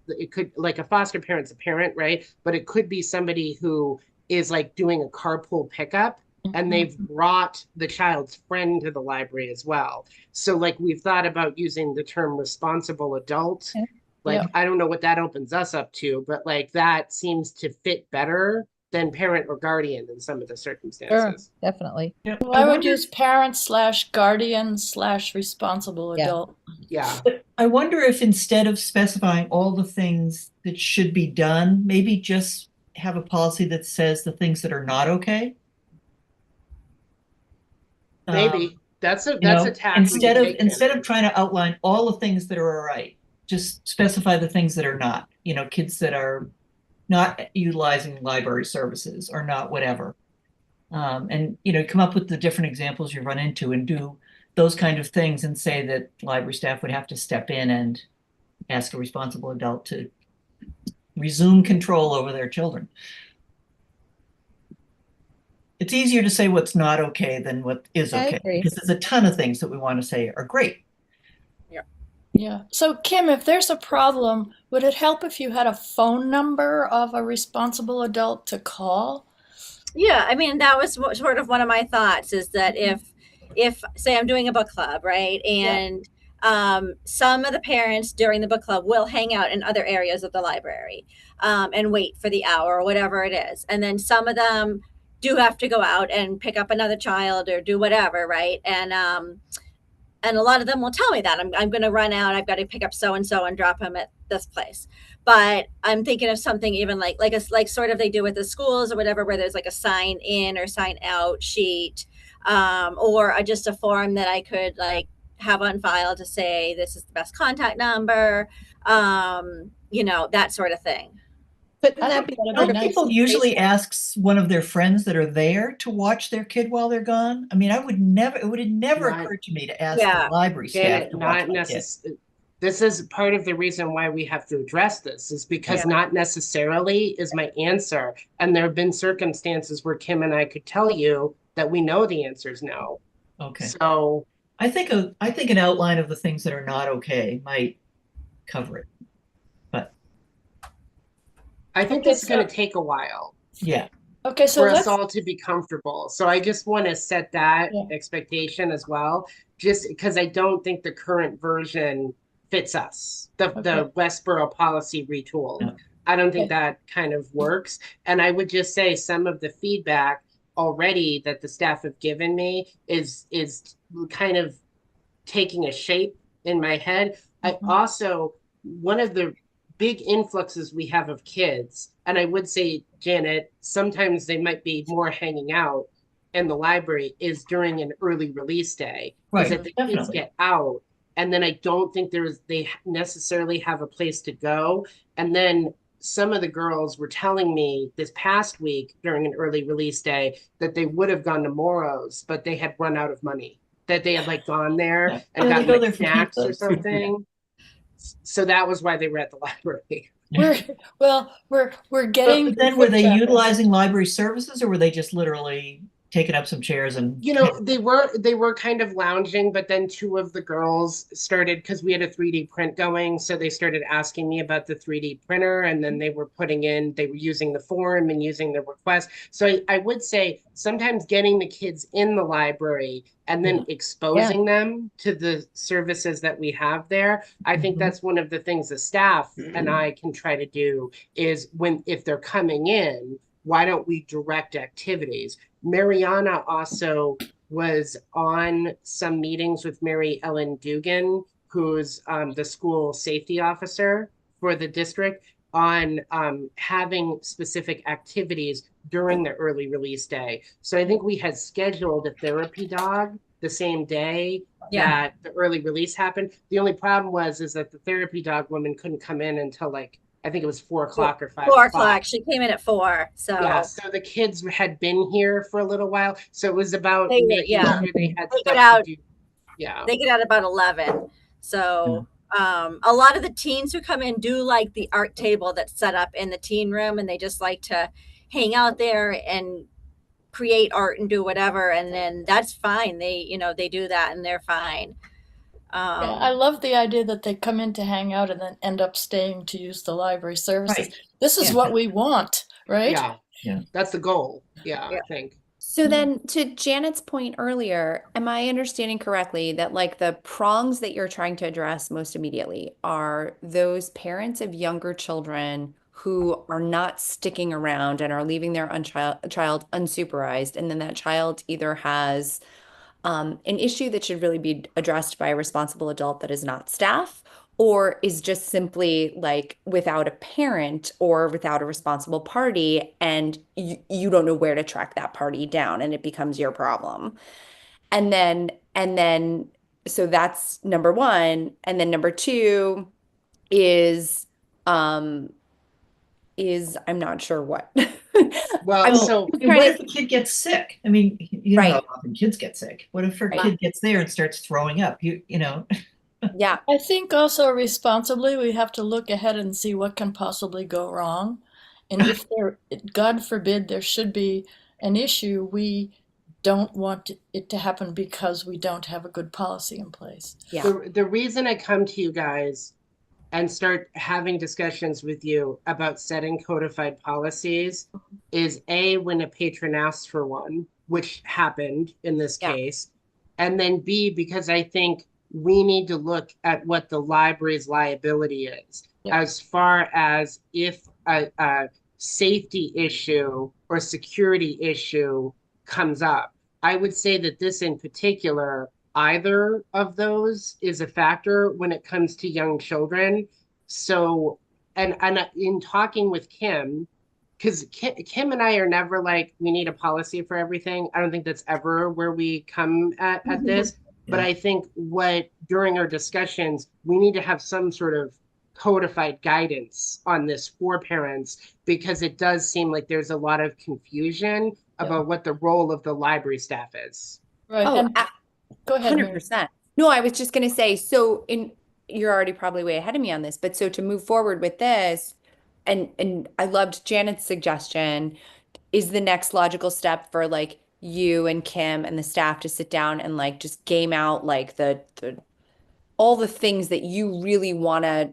it could, like a foster parent's a parent, right? But it could be somebody who is like doing a carpool pickup and they've brought the child's friend to the library as well. So like we've thought about using the term responsible adult. Okay. Like, Yeah. I don't know what that opens us up to, but like that seems to fit better than parent or guardian in some of the Sure, circumstances. definitely. Yeah, Well, I would wonder- use parent/guardian/responsible Yeah. adult. Yeah. But I wonder if instead of specifying all the things that should be done, maybe just have a policy that says the things that are not okay. Maybe that's a You that's know, a tack we instead can of take, instead Ken. of trying to outline all the things that are all right, just specify the things that are not. You know, kids that are not utilizing library services or not whatever. And you know, come up with the different examples you run into and do those kind of things and say that library staff would have to step in and ask a responsible adult to resume control over their children. It's easier to say what's not okay than what is I okay, agree. because there's a ton of things that we want to say are great. Yeah. So Kim, if there's a problem, would it help if you had a phone number of a responsible adult to call? Yeah, I mean, that was sort of one of my thoughts is that if say I'm doing a book club, right? And some of the parents during the book club will hang out in other areas of the library and wait for the hour or whatever it is. And then some of them do have to go out and pick up another child or do whatever, right? And a lot of them will tell me that I'm going to run out. I've got to pick up so and so and drop him at this place. But I'm thinking of something even like sort of they do with the schools or whatever, where there's like a sign in or sign out sheet, or just a form that I could like have on file to say this is the best contact number, you know, that sort of thing. Couldn't I that think be that'd part be of nice. People usually asks one of their friends that are there to watch their kid while they're gone. I mean, it would have never Not- occurred to me to ask Yeah. the library staff Janet, to watch not my kid. necessarily. This is part of the reason why we have to address this is because not necessarily is my answer. And there have been circumstances where Kim and I could tell you that we know the answer is no. Okay. So I think an outline of the things that are not okay might cover it. But I think Okay, this is going so- to take a while yeah, Okay, so for us let's all to be comfortable. So I just want to set that Yeah. expectation as well, just because I don't think the current version fits us. The Okay. Westboro policy retooled. Yeah. I don't think Okay. that kind of works. And I would just say some of the feedback already that the staff have given me is kind of taking a shape in my head. I also, one of the big influxes we have of kids, and I would say, Janet, sometimes they might be more hanging out in the library is during an early release day. Because right, if the kids definitely. get out, and then I don't think they necessarily have a place to go. And then some of the girls were telling me this past week during an early release day that they would have gone to Moro's, but they had run out of money. That they had like gone there Yeah. and Yeah, they gotten go like there for snacks or pizza. something. So that was why they were at the library. we're getting. But then were they traffic. utilizing library services or were they just literally taking up some chairs and You know, they were kind of lounging, but then two of the girls started, because we had a 3D print going, so they started asking me about the 3D printer, and then they were using the form and using the request. So I would say sometimes getting the kids in the library and then exposing them to the services that we have there. I think Mhm. that's one of the things the staff and I can try to do is if they're coming in, why don't we direct activities? Mariana also was on some meetings with Mary Ellen Dugan, who's the school safety officer for the district, on having specific activities during the early release day. So I think we had scheduled a therapy dog the same day that the early release happened. The only problem is that the therapy dog woman couldn't come in until like I think it was 4 o'clock or 5 4 o'clock. o'clock. She came in at 4. So Yeah, so the kids had been here for a little while, so it was about They were- making yeah. sure they had They get stuff out- to do. Yeah, they get out about 11. So a lot of the teens who come in do like the art table that's set up in the teen room, and they just like to hang out there and create art and do whatever. And then that's fine. They do that and they're fine. Yeah, I love the idea that they come in to hang out and then end up staying to use the library services. Right. This is Yeah. what we want, right? yeah, Yeah. that's the goal. Yeah, Yeah. I think. So then to Janet's point earlier, am I understanding correctly that like the prongs that you're trying to address most immediately are those parents of younger children who are not sticking around and are leaving their child unsupervised, and then that child either has an issue that should really be addressed by a responsible adult that is not staff, or is just simply like without a parent or without a responsible party, and you don't know where to track that party down, and it becomes your problem. And then so that's number one. And then number two is um I'm not sure what. Well, I'm so And trying what to- if a kid gets sick? I mean, you know how Right. often kids get sick. What if a Right. kid gets there and starts throwing up? You know. Yeah. I think also responsibly, we have to look ahead and see what can possibly go wrong. And if there, God forbid, there should be an issue, we don't want it to happen because we don't have a good policy in place. Yeah. the reason I come to you guys and start having discussions with you about setting codified policies is A, when a patron asks for one, which happened in this Yeah. case, and then B, because I think we need to look at what the library's liability is, Yeah. as far as if a safety issue or security issue comes up. I would say that this in particular, either of those is a factor when it comes to young children. So, and in talking with Kim, because Kim and I are never like, we need a policy for everything. I don't think that's ever where we come at this. But Yeah. I think during our discussions, we need to have some sort of codified guidance on this for parents, because it does seem like there's a lot of confusion about what the role of the library staff is. Right. Oh, And go ahead, Mary. 100%. No, I was just going to say, so you're already probably way ahead of me on this, but so to move forward with this, and I loved Janet's suggestion, is the next logical step for like you and Kim and the staff to sit down and like just game out like the all the things that you really want to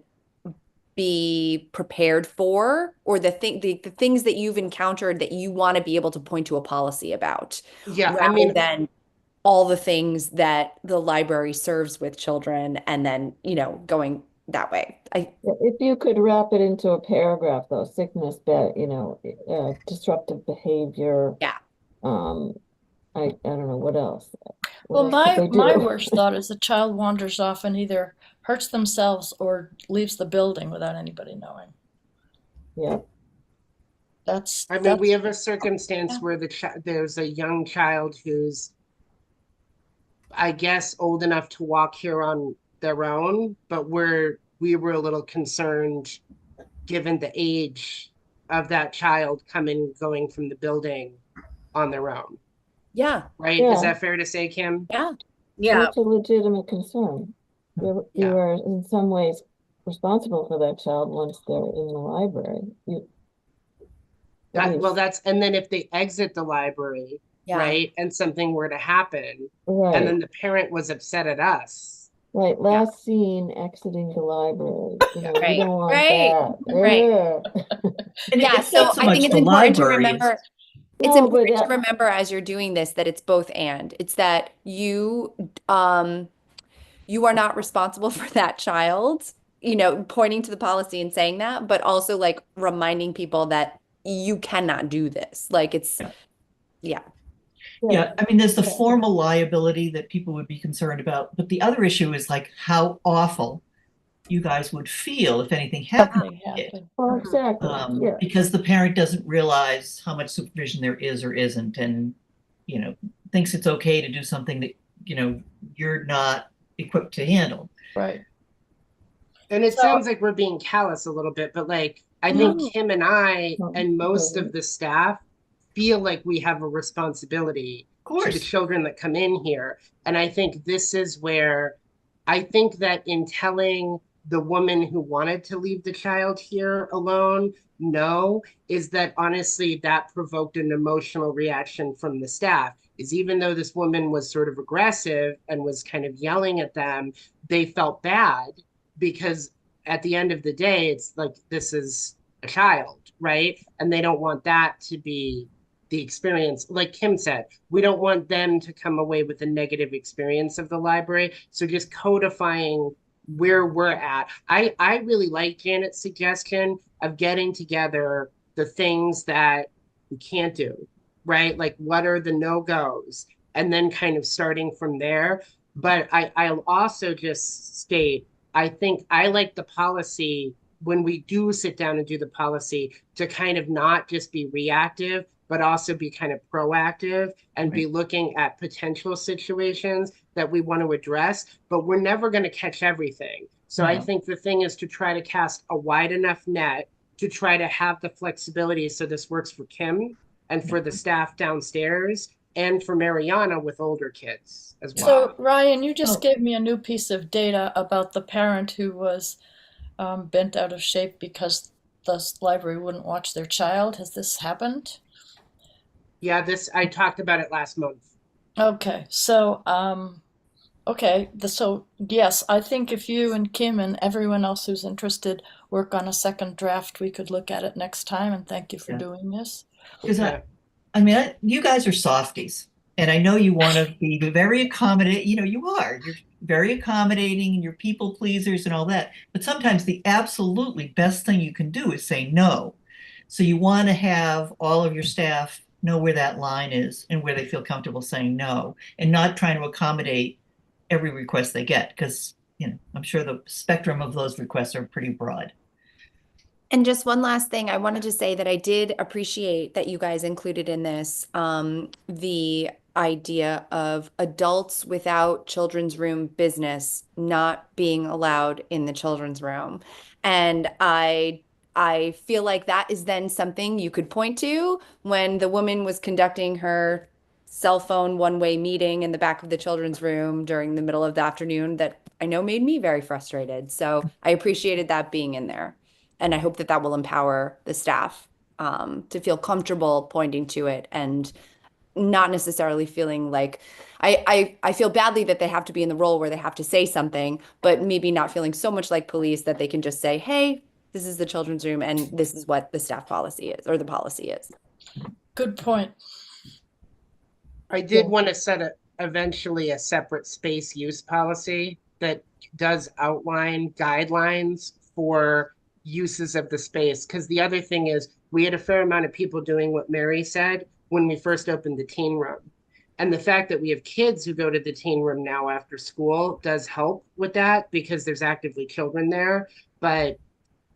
be prepared for, or the things that you've encountered that you want to be able to point to a policy about, Yeah, I rather mean, than all the things that the library serves with children, and then, going that way. If you could wrap it into a paragraph, though, sickness, disruptive behavior. Yeah. I don't know what else. Well, What else could they my do? worst thought is the child wanders off and either hurts themselves or leaves the building without anybody knowing. Yeah. I mean, we that's have a circumstance where there's a young child who's, I guess, old enough to walk here on their own, but we were a little concerned given the age of that child going from the building on their own, Yeah. right? Yeah. Is that fair to say, Kim? Yeah. yeah, That's a legitimate concern. You Yeah. are in some ways responsible for that child once they're in the library. And then if they exit the library, Yeah. right, and something were to happen, Right. and then the parent was upset at us. Right, last seen exiting the library. Right, You don't want right, that. right. Ugh. And Yeah, it's so not so I much think it's the important to library, remember. It's No, but important to remember as you're doing this that it's both and. It's that you are not responsible for that child, pointing to the policy and saying that, but also like reminding people that you cannot do this. Like yeah. Yeah, I mean, there's the Yeah. formal liability that people would be concerned about, but the other issue is like how awful you guys would feel if anything happened. something happened. Well, exactly, yeah. Because the parent doesn't realize how much supervision there is or isn't, and thinks it's okay to do something that you're not equipped to handle. Right. And it So- sounds like we're being callous a little bit, but like, I No. think Kim and I No, and most no. of the staff feel like we have a responsibility Of to the course. children that come in here. And I think this is where I think that in telling the woman who wanted to leave the child here alone, no, is that honestly that provoked an emotional reaction from the staff. Is even though this woman was sort of aggressive and was kind of yelling at them, they felt bad because at the end of the day, it's like this is a child, right? And they don't want that to be the experience. Like Kim said, we don't want them to come away with a negative experience of the library. So just codifying where we're at. I really like Janet's suggestion of getting together the things that we can't do, right? Like what are the no-goes? And then kind of starting from there. But I'll also just state, I think I like the policy when we do sit down and do the policy to kind of not just be reactive, but also be kind of proactive and be looking at potential situations that we want to address, but we're never going to catch everything. So I No. think the thing is to try to cast a wide enough net to try to have the flexibility so this works for Kim and for the staff downstairs and for Mariana with older kids as well. So Ryan, you just Oh. gave me a new piece of data about the parent who was bent out of shape because the library wouldn't watch their child. Has this happened? Yeah, this I talked about it last month. Okay, so so yes, I think if you and Kim and everyone else who's interested work on a second draft, we could look at it next time. And thank you for Yeah. doing this. Because Okay. you guys are softies, and I know you want to be very accommodating. You know, you are. You're very accommodating, and you're people pleasers and all that. But sometimes the absolutely best thing you can do is say no. So you want to have all of your staff know where that line is and where they feel comfortable saying no, and not trying to accommodate every request they get, because I'm sure the spectrum of those requests are pretty broad. And just one last thing, I wanted to say that I did appreciate that you guys included in this the idea of adults without children's room business not being allowed in the children's room. And I feel like that is then something you could point to when the woman was conducting her cell phone one-way meeting in the back of the children's room during the middle of the afternoon that I know made me very frustrated. So I appreciated that being in there. And I hope that that will empower the staff to feel comfortable pointing to it and not necessarily feeling like I feel badly that they have to be in the role where they have to say something, but maybe not feeling so much like police that they can just say, hey, this is the children's room and this is what the staff policy is or the policy is. Good point. I did want to set eventually a separate space use policy that does outline guidelines for uses of the space. Because the other thing is, we had a fair amount of people doing what Mary said when we first opened the teen room. And the fact that we have kids who go to the teen room now after school does help with that because there's actively children there. But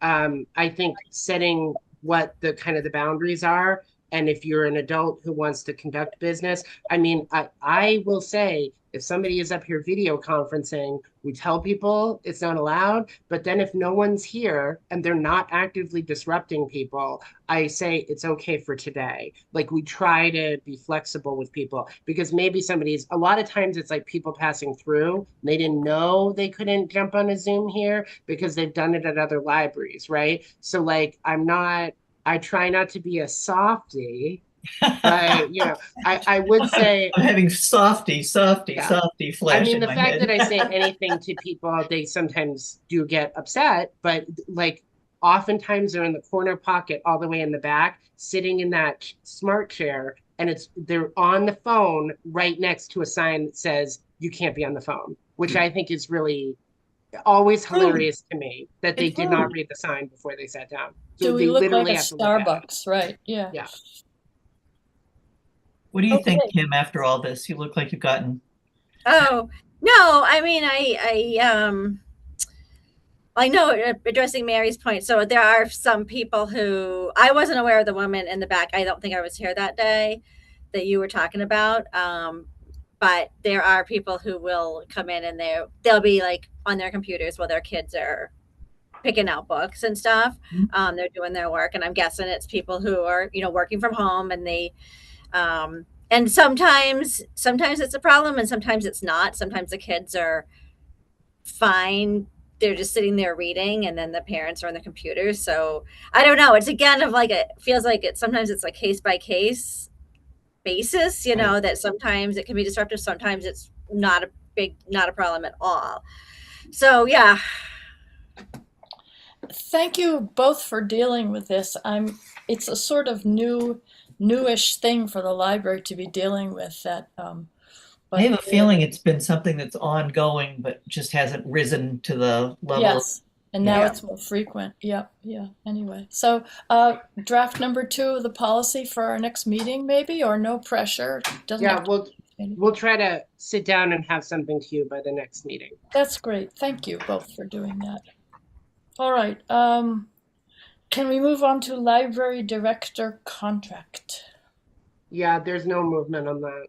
I think setting what the kind of the boundaries are, and if you're an adult who wants to conduct business, I mean, I will say, if somebody is up here video conferencing, we tell people it's not allowed, but then if no one's here and they're not actively disrupting people, I say it's okay for today. Like we try to be flexible with people because maybe a lot of times it's like people passing through, they didn't know they couldn't jump on a Zoom here because they've done it at other libraries, right? So like, I try not to be a softie, but I would say I'm having softy Yeah. flash I mean, in the my fact head. that I say anything to people, they sometimes do get upset, but like oftentimes they're in the corner pocket all the way in the back, sitting in that smart chair, and they're on the phone right next to a sign that says you can't be on the phone, which I think is really always hilarious to me that they It's did not rude. read the sign before they sat down. So Do we they look like literally a have to look at it. Starbucks? Right. Yeah. Yeah. What do you think, Okay. Kim, after all this? You look like you've gotten Oh, no, I mean, I know addressing Mary's point. So there are some people who I wasn't aware of the woman in the back. I don't think I was here that day that you were talking about. But there are people who will come in and they'll be like on their computers while their kids are picking out books and stuff. Mhm. They're doing their work, and I'm guessing it's people who are, working from home, and and sometimes it's a problem and sometimes it's not. Sometimes the kids are fine. They're just sitting there reading, and then the parents are on the computers. So I don't know. It's again of like feels like sometimes it's like case by case basis, that sometimes it can be disruptive. Sometimes it's not a problem at all. So yeah. Thank you both for dealing with this. It's a sort of newish thing for the library to be dealing with that. I have a feeling it's been something that's ongoing, but just hasn't risen to the level. Yes, and now Yeah. it's more frequent. Yeah. Anyway, so draft number 2 of the policy for our next meeting, maybe, or no pressure. Doesn't Yeah, have to. we'll try to sit down and have something to you by the next meeting. That's great. Thank you both for doing that. All right. Can we move on to library director contract? Yeah, there's no movement on that.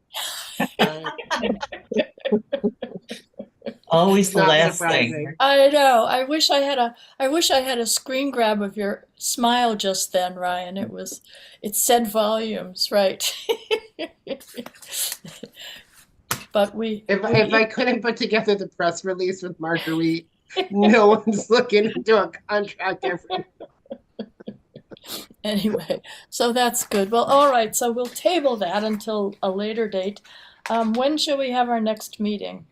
Always the Not last surprising. thing. I know. I wish I had a screen grab of your smile just then, Ryan. It said volumes, right? But If I couldn't put together the press release with Marguerite, no one's looking into a contract every. Anyway, so that's good. Well, all right. So we'll table that until a later date. When shall we have our next meeting?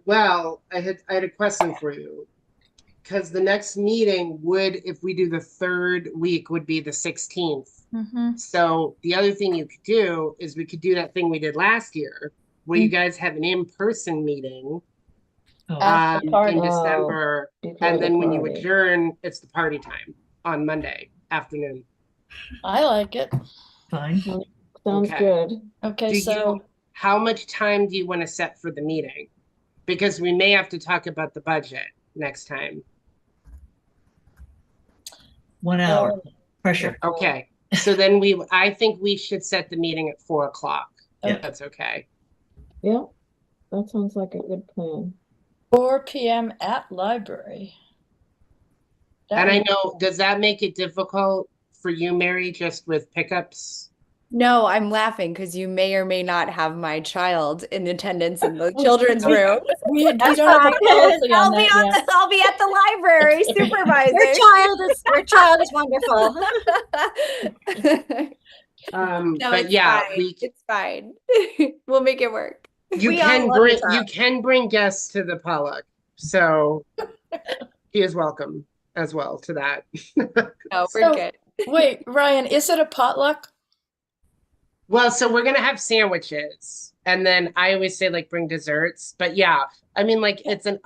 Well, I had a question for you, because the next meeting would, if we do the third week, would be the 16th. Mm-hmm. So the other thing you could do is we could do that thing we did last year, where you guys have an in-person meeting Oh, At the party. in December, Before and the then when you party. adjourn, it's the party time on Monday afternoon. I like it. fine. Sounds Okay. good. Okay, How much time do you want to set for the meeting? Because we may have to talk about the budget next time. 1 hour. Pressure. Okay, so then I think we should set the meeting at 4 o'clock. Yeah. If that's okay. Yeah, that sounds like a good plan. 4 p.m. at library. That And I would- know, does that make it difficult for you, Mary, just with pickups? No, I'm laughing because you may or may not have my child in attendance in the children's room. we don't That's have a fine. policy on I'll be that yet. I'll be at the library supervising. Your child is wonderful. No, But it's yeah, fine. It's fine. We'll make it work. you We all can love bring the child. you can bring guests to the Pollock, so he is welcome as well to that. No, we're So- good. Wait, Ryan, is it a potluck? Well, so we're gonna have sandwiches, and then I always say like bring desserts. But yeah, I mean like it's an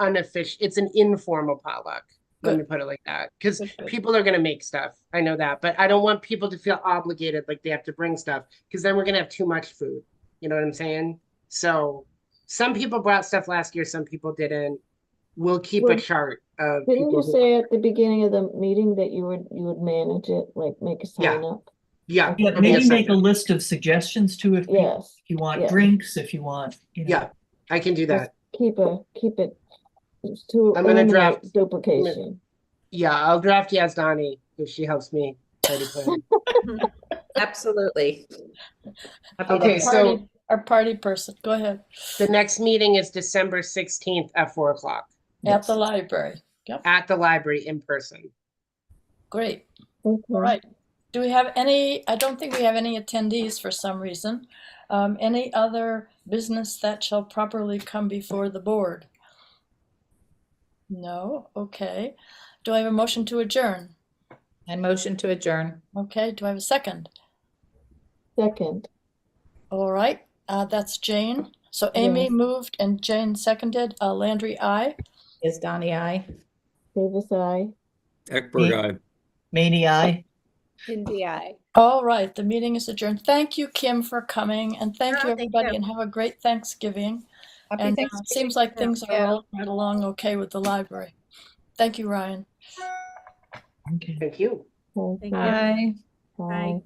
informal potluck. Let me put it like that, because Good. people are gonna make stuff. I know that, but I don't want people to feel obligated like they have to bring stuff, because then we're gonna have too much food. You know what I'm saying? So some people brought stuff last year, some people didn't. We'll keep a Well, chart of Didn't people you say at the beginning of the meeting that you would manage it, like make a Yeah. sign up? Yeah, Yeah, it'll be a maybe make a segment. list of suggestions too, if Yes, you want yeah. drinks, if you want, Yeah, I can do that. keep it to I'm gonna eliminate draft- duplication. Yeah, I'll draft Yazdani if she helps me party plan. Absolutely. Okay, so Our party person. Go ahead. the next meeting is December 16th at 4 o'clock At the library. Yep. at the library in person. Great. Okay. All right. Do we have any? I don't think we have any attendees for some reason. Any other business that shall properly come before the board? No? Okay. Do I have a motion to adjourn? I motion to adjourn. Okay. Do I have a second? Second, All right. That's Jane. So Amy Yes. moved and Jane seconded. Landry, aye. Is Donnie, I? Davis, I. Ekberg, aye. Mani, I. Cindy, I. All right. The meeting is adjourned. Thank you, Kim, for coming, and thank Oh, you, thank everybody, you. and have a great Thanksgiving. Happy And Thanksgiving. seems like things are Yeah. rolling right along okay with the library. Thank you, Ryan. Okay. Thank you. Thank Thank you. you. Bye. Bye.